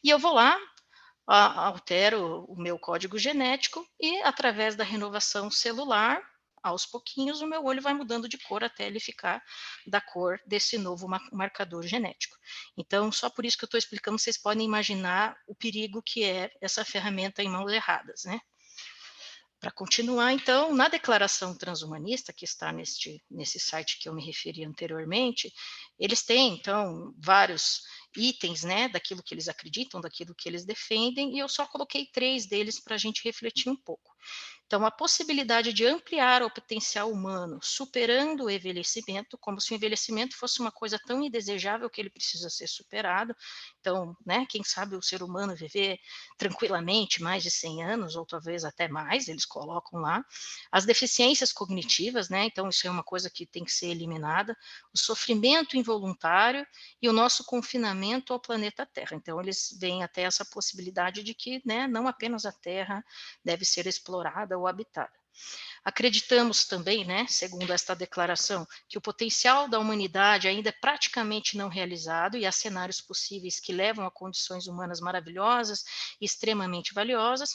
e eu vou lá, altero o meu código genético e, através da renovação celular, aos pouquinhos, o meu olho vai mudando de cor até ele ficar da cor desse novo marcador genético. Então, só por isso que eu estou explicando, vocês podem imaginar o perigo que é essa ferramenta em mãos erradas, né? Para continuar, então, na declaração transhumanista, que está nesse site que eu me referi anteriormente, eles têm, então, vários itens, né, daquilo que eles acreditam, daquilo que eles defendem, e eu só coloquei 3 deles para a gente refletir um pouco. Então, a possibilidade de ampliar o potencial humano, superando o envelhecimento, como se o envelhecimento fosse uma coisa tão indesejável que ele precisa ser superado. Então, né, quem sabe o ser humano viver tranquilamente mais de 100 anos, ou talvez até mais, eles colocam lá. As deficiências cognitivas, né, então isso é uma coisa que tem que ser eliminada. O sofrimento involuntário e o nosso confinamento ao planeta Terra. Então, eles veem até essa possibilidade de que, né, não apenas a Terra deve ser explorada ou habitada. Acreditamos também, né, segundo esta declaração, que o potencial da humanidade ainda é praticamente não realizado e há cenários possíveis que levam a condições humanas maravilhosas e extremamente valiosas,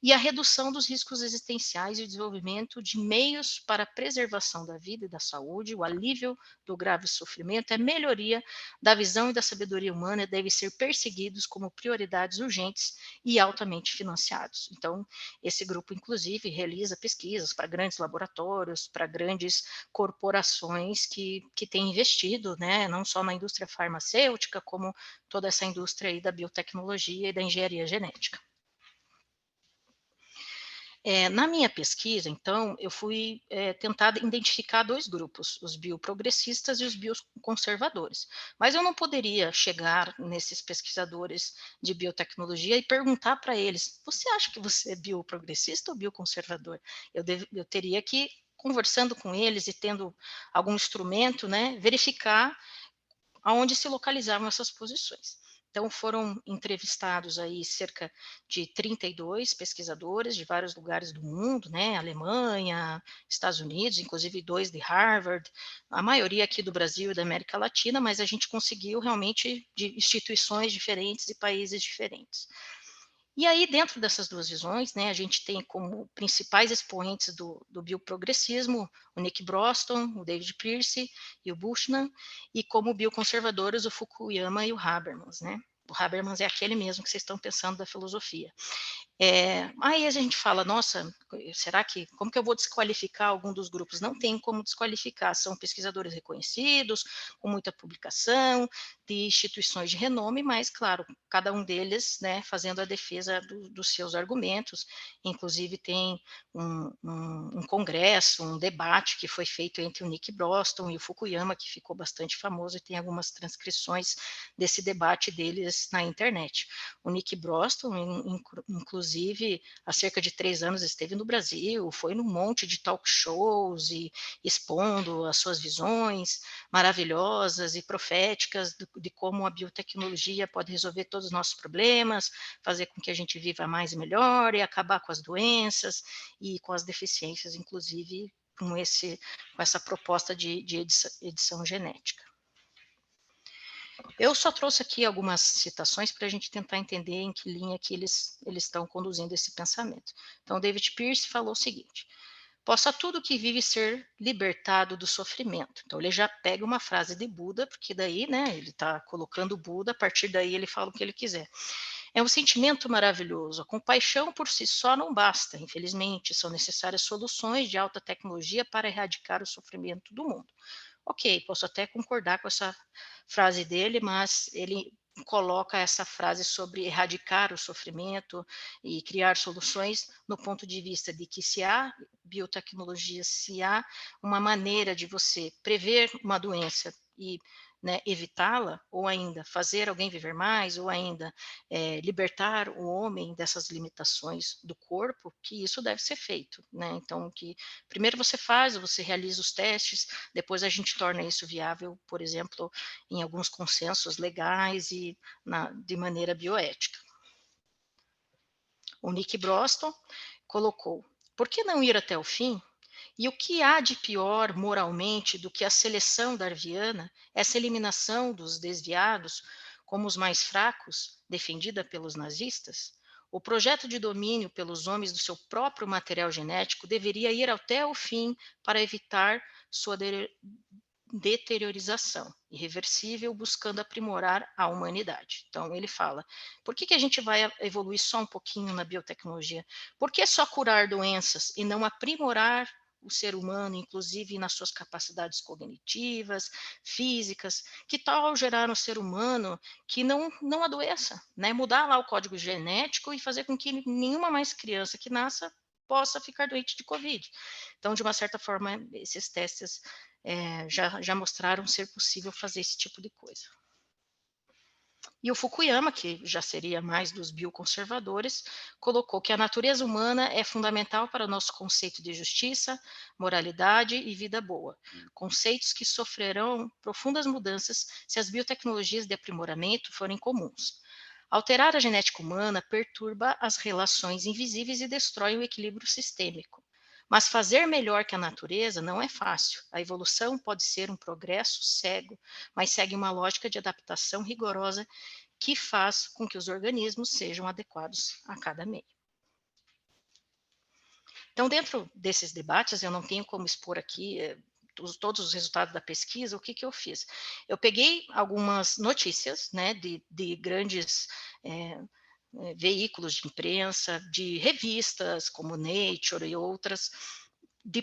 e a redução dos riscos existenciais e o desenvolvimento de meios para a preservação da vida e da saúde, o alívio do grave sofrimento, a melhoria da visão e da sabedoria humana devem ser perseguidos como prioridades urgentes e altamente financiados. Então, esse grupo, inclusive, realiza pesquisas para grandes laboratórios, para grandes corporações que têm investido, né, não só na indústria farmacêutica, como toda essa indústria aí da biotecnologia e da engenharia genética. Na minha pesquisa, então, eu fui tentar identificar 2 grupos, os bioprogressistas e os bioconservadores. Mas eu não poderia chegar nesses pesquisadores de biotecnologia e perguntar para eles: você acha que você é bioprogressista ou bioconservador? Eu teria que, conversando com eles e tendo algum instrumento, né, verificar aonde se localizavam essas posições. Então, foram entrevistados aí cerca de 32 pesquisadores de vários lugares do mundo, né? Alemanha, Estados Unidos, inclusive 2 de Harvard, a maioria aqui do Brasil e da América Latina, mas a gente conseguiu realmente de instituições diferentes e países diferentes. E aí, dentro dessas 2 visões, né, a gente tem como principais expoentes do bioprogressismo o Nick Bostrom, o David Pearce e o Bushman, e como bioconservadores o Fukuyama e o Habermas, né? O Habermas é aquele mesmo que vocês estão pensando da filosofia. Aí a gente fala, nossa, será que, como que eu vou desqualificar algum dos grupos? Não tem como desqualificar, são pesquisadores reconhecidos, com muita publicação, de instituições de renome, mas, claro, cada um deles, né, fazendo a defesa dos seus argumentos, inclusive tem um congresso, um debate que foi feito entre o Nick Bostrom e o Fukuyama, que ficou bastante famoso, e tem algumas transcrições desse debate deles na internet. O Nick Bostrom, inclusive, há cerca de 3 anos esteve no Brasil, foi num monte de talk shows e expondo as suas visões maravilhosas e proféticas de como a biotecnologia pode resolver todos os nossos problemas, fazer com que a gente viva mais e melhor e acabar com as doenças e com as deficiências, inclusive com essa proposta de edição genética. Eu só trouxe aqui algumas citações para a gente tentar entender em que linha que eles estão conduzindo esse pensamento. Então, David Pearce falou o seguinte: possa tudo que vive ser libertado do sofrimento. Então, ele já pega uma frase de Buda, porque daí, né, ele está colocando Buda, a partir daí ele fala o que ele quiser. É um sentimento maravilhoso. A compaixão por si só não basta. Infelizmente, são necessárias soluções de alta tecnologia para erradicar o sofrimento do mundo. Ok, posso até concordar com essa frase dele, mas ele coloca essa frase sobre erradicar o sofrimento e criar soluções no ponto de vista de que se há biotecnologia, se há uma maneira de você prever uma doença e, né, evitá-la, ou ainda fazer alguém viver mais, ou ainda libertar o homem dessas limitações do corpo, que isso deve ser feito, né? Então, que primeiro você faz, você realiza os testes, depois a gente torna isso viável, por exemplo, em alguns consensos legais e de maneira bioética. O Nick Broston colocou: por que não ir até o fim? E o que há de pior moralmente do que a seleção darwiniana, essa eliminação dos desviados como os mais fracos, defendida pelos nazistas? O projeto de domínio pelos homens do seu próprio material genético deveria ir até o fim para evitar sua deteriorização irreversível, buscando aprimorar a humanidade. Então, ele fala, por que a gente vai evoluir só um pouquinho na biotecnologia? Por que só curar doenças e não aprimorar o ser humano, inclusive nas suas capacidades cognitivas, físicas? Que tal gerar um ser humano que não adoeça, né? Mudar lá o código genético e fazer com que nenhuma mais criança que nasça possa ficar doente de Covid. Então, de uma certa forma, esses testes já mostraram ser possível fazer esse tipo de coisa. E o Fukuyama, que já seria mais dos bioconservadores, colocou que a natureza humana é fundamental para o nosso conceito de justiça, moralidade e vida boa, conceitos que sofrerão profundas mudanças se as biotecnologias de aprimoramento forem comuns. Alterar a genética humana perturba as relações invisíveis e destrói o equilíbrio sistêmico. Mas fazer melhor que a natureza não é fácil. A evolução pode ser um progresso cego, mas segue uma lógica de adaptação rigorosa que faz com que os organismos sejam adequados a cada meio. Então, dentro desses debates, eu não tenho como expor aqui todos os resultados da pesquisa. O que eu fiz? Eu peguei algumas notícias, né, de grandes veículos de imprensa, de revistas como Nature e outras, de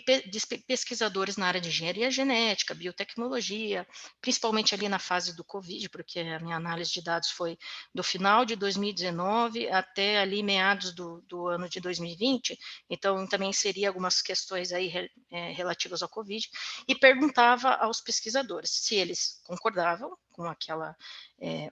pesquisadores na área de engenharia genética, biotecnologia, principalmente ali na fase do Covid, porque a minha análise de dados foi do final de 2019 até ali meados do ano de 2020, então também seria algumas questões aí relativas ao Covid, e perguntava aos pesquisadores se eles concordavam com aquela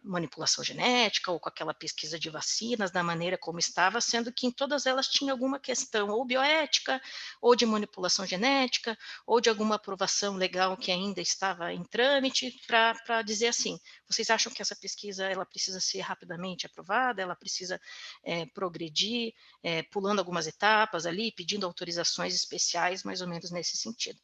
manipulação genética ou com aquela pesquisa de vacinas da maneira como estava, sendo que em todas elas tinha alguma questão ou bioética, ou de manipulação genética, ou de alguma aprovação legal que ainda estava em trâmite, para dizer assim, vocês acham que essa pesquisa ela precisa ser rapidamente aprovada, ela precisa progredir, pulando algumas etapas ali, pedindo autorizações especiais, mais ou menos nesse sentido.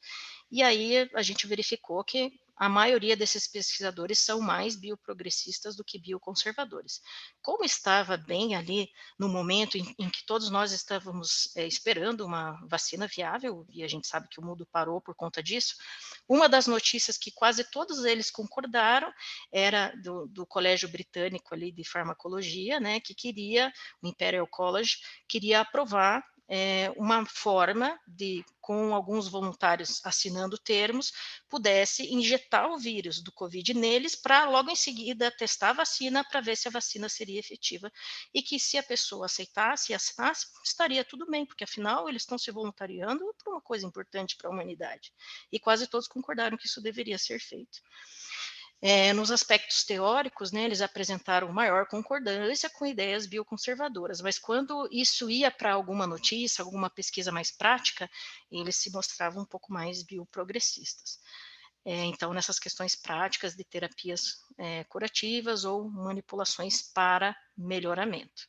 E aí a gente verificou que a maioria desses pesquisadores são mais bioprogressistas do que bioconservadores. Como estava bem ali no momento em que todos nós estávamos esperando uma vacina viável, e a gente sabe que o mundo parou por conta disso, uma das notícias que quase todos eles concordaram era do Colégio Britânico ali de Farmacologia, né, que queria, o Imperial College, queria aprovar uma forma de, com alguns voluntários assinando termos, pudesse injetar o vírus do Covid neles para logo em seguida testar a vacina para ver se a vacina seria efetiva e que se a pessoa aceitasse e assinasse, estaria tudo bem, porque afinal eles estão se voluntariando para uma coisa importante para a humanidade. E quase todos concordaram que isso deveria ser feito. Nos aspectos teóricos, né, eles apresentaram maior concordância com ideias bioconservadoras, mas quando isso ia para alguma notícia, alguma pesquisa mais prática, eles se mostravam um pouco mais bioprogressistas. Então, nessas questões práticas de terapias curativas ou manipulações para melhoramento.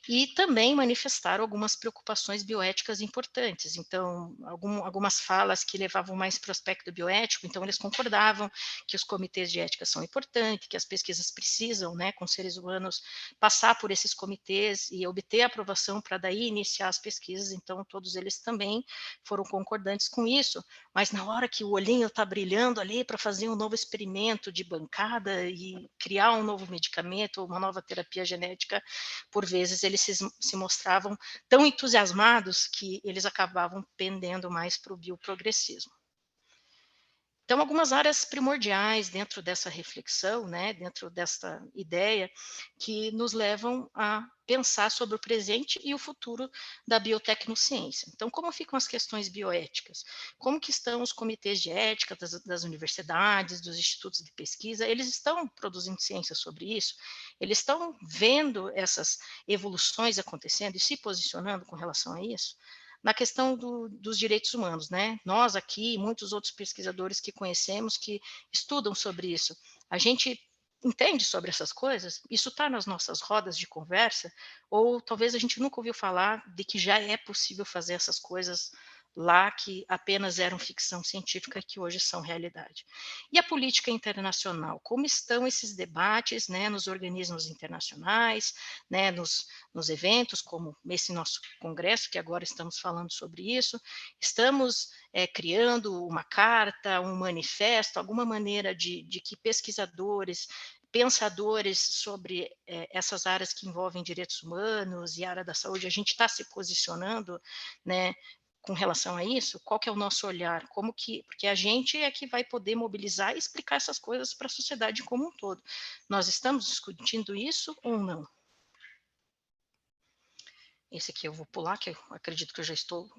E também manifestaram algumas preocupações bioéticas importantes, então, algumas falas que levavam mais para o aspecto bioético, então eles concordavam que os comitês de ética são importantes, que as pesquisas precisam, né, com seres humanos, passar por esses comitês e obter aprovação para daí iniciar as pesquisas, então todos eles também foram concordantes com isso, mas na hora que o olhinho está brilhando ali para fazer um novo experimento de bancada e criar um novo medicamento ou uma nova terapia genética, por vezes eles se mostravam tão entusiasmados que eles acabavam pendendo mais para o bioprogressismo. Então, algumas áreas primordiais dentro dessa reflexão, né, dentro desta ideia, que nos levam a pensar sobre o presente e o futuro da biotecnociência. Então, como ficam as questões bioéticas? Como que estão os comitês de ética das universidades, dos institutos de pesquisa? Eles estão produzindo ciência sobre isso? Eles estão vendo essas evoluções acontecendo e se posicionando com relação a isso? Na questão dos direitos humanos, né? Nós aqui, muitos outros pesquisadores que conhecemos, que estudam sobre isso, a gente entende sobre essas coisas? Isso está nas nossas rodas de conversa? Ou talvez a gente nunca ouviu falar de que já é possível fazer essas coisas lá que apenas eram ficção científica e que hoje são realidade. E a política internacional? Como estão esses debates, né, nos organismos internacionais, né, nos eventos, como esse nosso congresso, que agora estamos falando sobre isso? Estamos criando uma carta, um manifesto, alguma maneira de que pesquisadores, pensadores sobre essas áreas que envolvem direitos humanos e área da saúde, a gente está se posicionando, né, com relação a isso? Qual que é o nosso olhar? Como que, porque a gente é que vai poder mobilizar e explicar essas coisas para a sociedade como um todo. Nós estamos discutindo isso ou não? Esse aqui eu vou pular, que eu acredito que eu já estou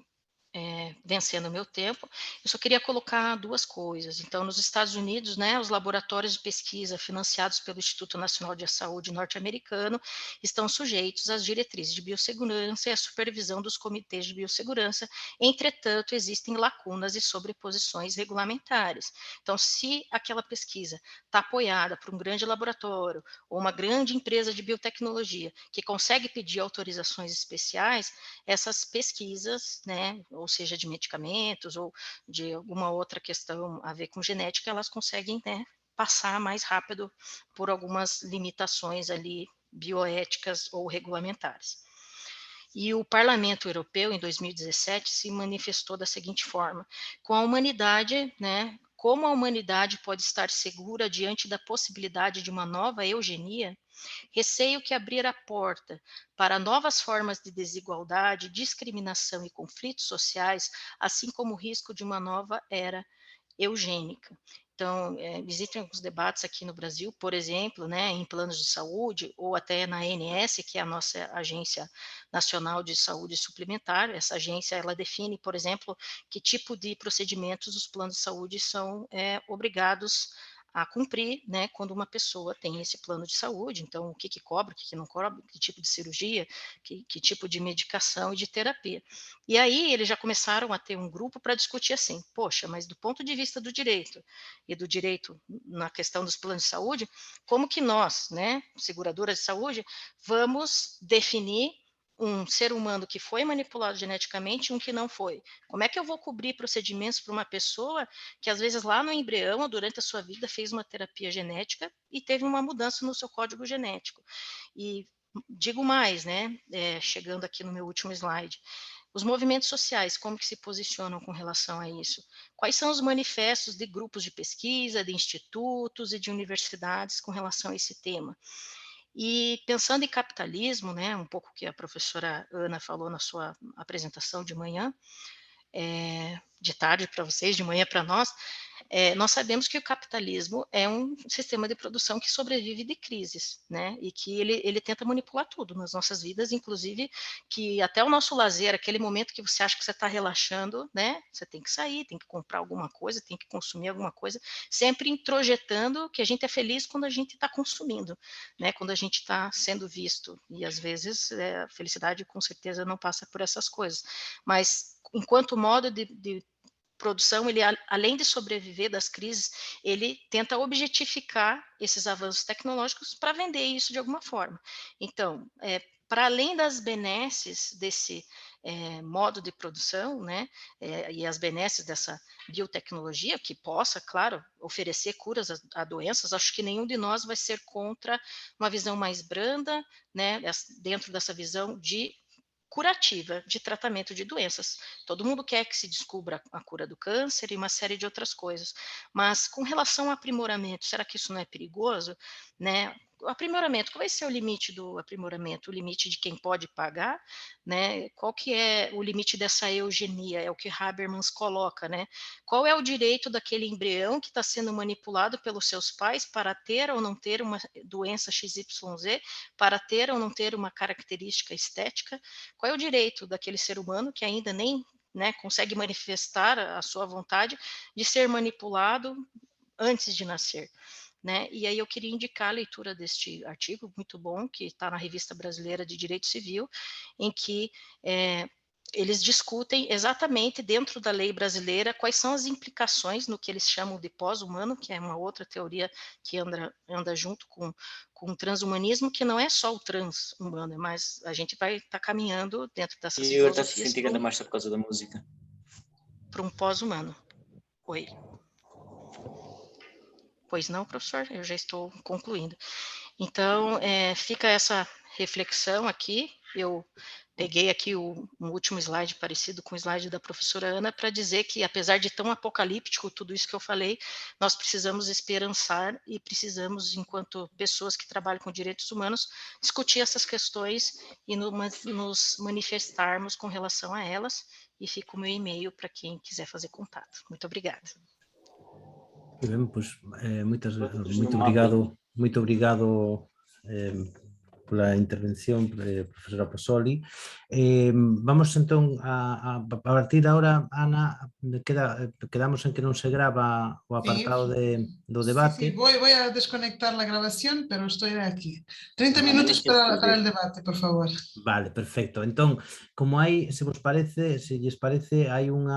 vencendo o meu tempo. Eu só queria colocar duas coisas. Então, nos Estados Unidos, né, os laboratórios de pesquisa financiados pelo Instituto Nacional de Saúde norte-americano estão sujeitos às diretrizes de biossegurança e à supervisão dos comitês de biossegurança. Entretanto, existem lacunas e sobreposições regulamentares. Então, se aquela pesquisa está apoiada por um grande laboratório ou uma grande empresa de biotecnologia que consegue pedir autorizações especiais, essas pesquisas, né, ou seja, de medicamentos ou de alguma outra questão a ver com genética, elas conseguem, né, passar mais rápido por algumas limitações ali bioéticas ou regulamentares. E o Parlamento Europeu, em 2017, se manifestou da seguinte forma: com a humanidade, né, como a humanidade pode estar segura diante da possibilidade de uma nova eugenia? Receio que abrir a porta para novas formas de desigualdade, discriminação e conflitos sociais, assim como o risco de uma nova era eugênica. Então, existem alguns debates aqui no Brasil, por exemplo, né, em planos de saúde, ou até na ANS, que é a nossa Agência Nacional de Saúde Suplementar. Essa agência, ela define, por exemplo, que tipo de procedimentos os planos de saúde são obrigados a cumprir, né, quando uma pessoa tem esse plano de saúde. Então, o que que cobra, o que que não cobra, que tipo de cirurgia, que tipo de medicação e de terapia. E aí eles já começaram a ter um grupo para discutir assim: poxa, mas do ponto de vista do direito e do direito na questão dos planos de saúde, como que nós, né, seguradoras de saúde, vamos definir um ser humano que foi manipulado geneticamente e um que não foi? Como é que eu vou cobrir procedimentos para uma pessoa que às vezes lá no embrião, ou durante a sua vida, fez uma terapia genética e teve uma mudança no seu código genético? E digo mais, né, chegando aqui no meu último slide, os movimentos sociais, como que se posicionam com relação a isso? Quais são os manifestos de grupos de pesquisa, de institutos e de universidades com relação a esse tema? E pensando em capitalismo, né, um pouco que a professora Ana falou na sua apresentação de manhã, de tarde para vocês, de manhã para nós, nós sabemos que o capitalismo é um sistema de produção que sobrevive de crises, né? E que ele tenta manipular tudo nas nossas vidas, inclusive que até o nosso lazer, aquele momento que você acha que você está relaxando, né? Você tem que sair, tem que comprar alguma coisa, tem que consumir alguma coisa, sempre introjetando que a gente é feliz quando a gente está consumindo, né? Quando a gente está sendo visto. E às vezes a felicidade com certeza não passa por essas coisas. Mas enquanto modo de produção, ele, além de sobreviver das crises, ele tenta objetificar esses avanços tecnológicos para vender isso de alguma forma. Então, para além das benesses desse modo de produção, né, e as benesses dessa biotecnologia, que possa, claro, oferecer curas a doenças, acho que nenhum de nós vai ser contra uma visão mais branda, né, dentro dessa visão de curativa de tratamento de doenças. Todo mundo quer que se descubra a cura do câncer e uma série de outras coisas. Mas com relação ao aprimoramento, será que isso não é perigoso? Né? aprimoramento, qual vai ser o limite do aprimoramento? O limite de quem pode pagar, né? Qual que é o limite dessa eugenia? É o que Habermas coloca, né? Qual é o direito daquele embrião que está sendo manipulado pelos seus pais para ter ou não ter uma doença XYZ, para ter ou não ter uma característica estética? Qual é o direito daquele ser humano que ainda nem, né, consegue manifestar a sua vontade de ser manipulado antes de nascer? Né? E aí eu queria indicar a leitura deste artigo, muito bom, que está na Revista Brasileira de Direito Civil, em que eles discutem exatamente dentro da lei brasileira quais são as implicações no que eles chamam de pós-humano, que é uma outra teoria que anda junto com o transhumanismo, que não é só o transhumano, mas a gente vai estar caminhando dentro dessas E agora está filosofias se sentindo mais por causa da música. para um pós-humano. Oi. Pois não, professor, eu já estou concluindo. Então, fica essa reflexão aqui. Eu peguei aqui um último slide parecido com o slide da professora Ana para dizer que, apesar de tão apocalíptico tudo isso que eu falei, nós precisamos esperançar e precisamos, enquanto pessoas que trabalham com direitos humanos, discutir essas questões e nos manifestarmos com relação a elas. E fica o meu e-mail para quem quiser fazer contato. Muito obrigada. Pues, muito obrigado pola intervención, profesora Pozzoli. Vamos entón a partir de ahora, Ana, quedamos en que non se grava o apartado do debate. Sí, voy a desconectar la grabación, pero estoy aquí. 30 minutos para el debate, por favor. Vale, perfecto. Entón, como hai, se lles parece, hai unha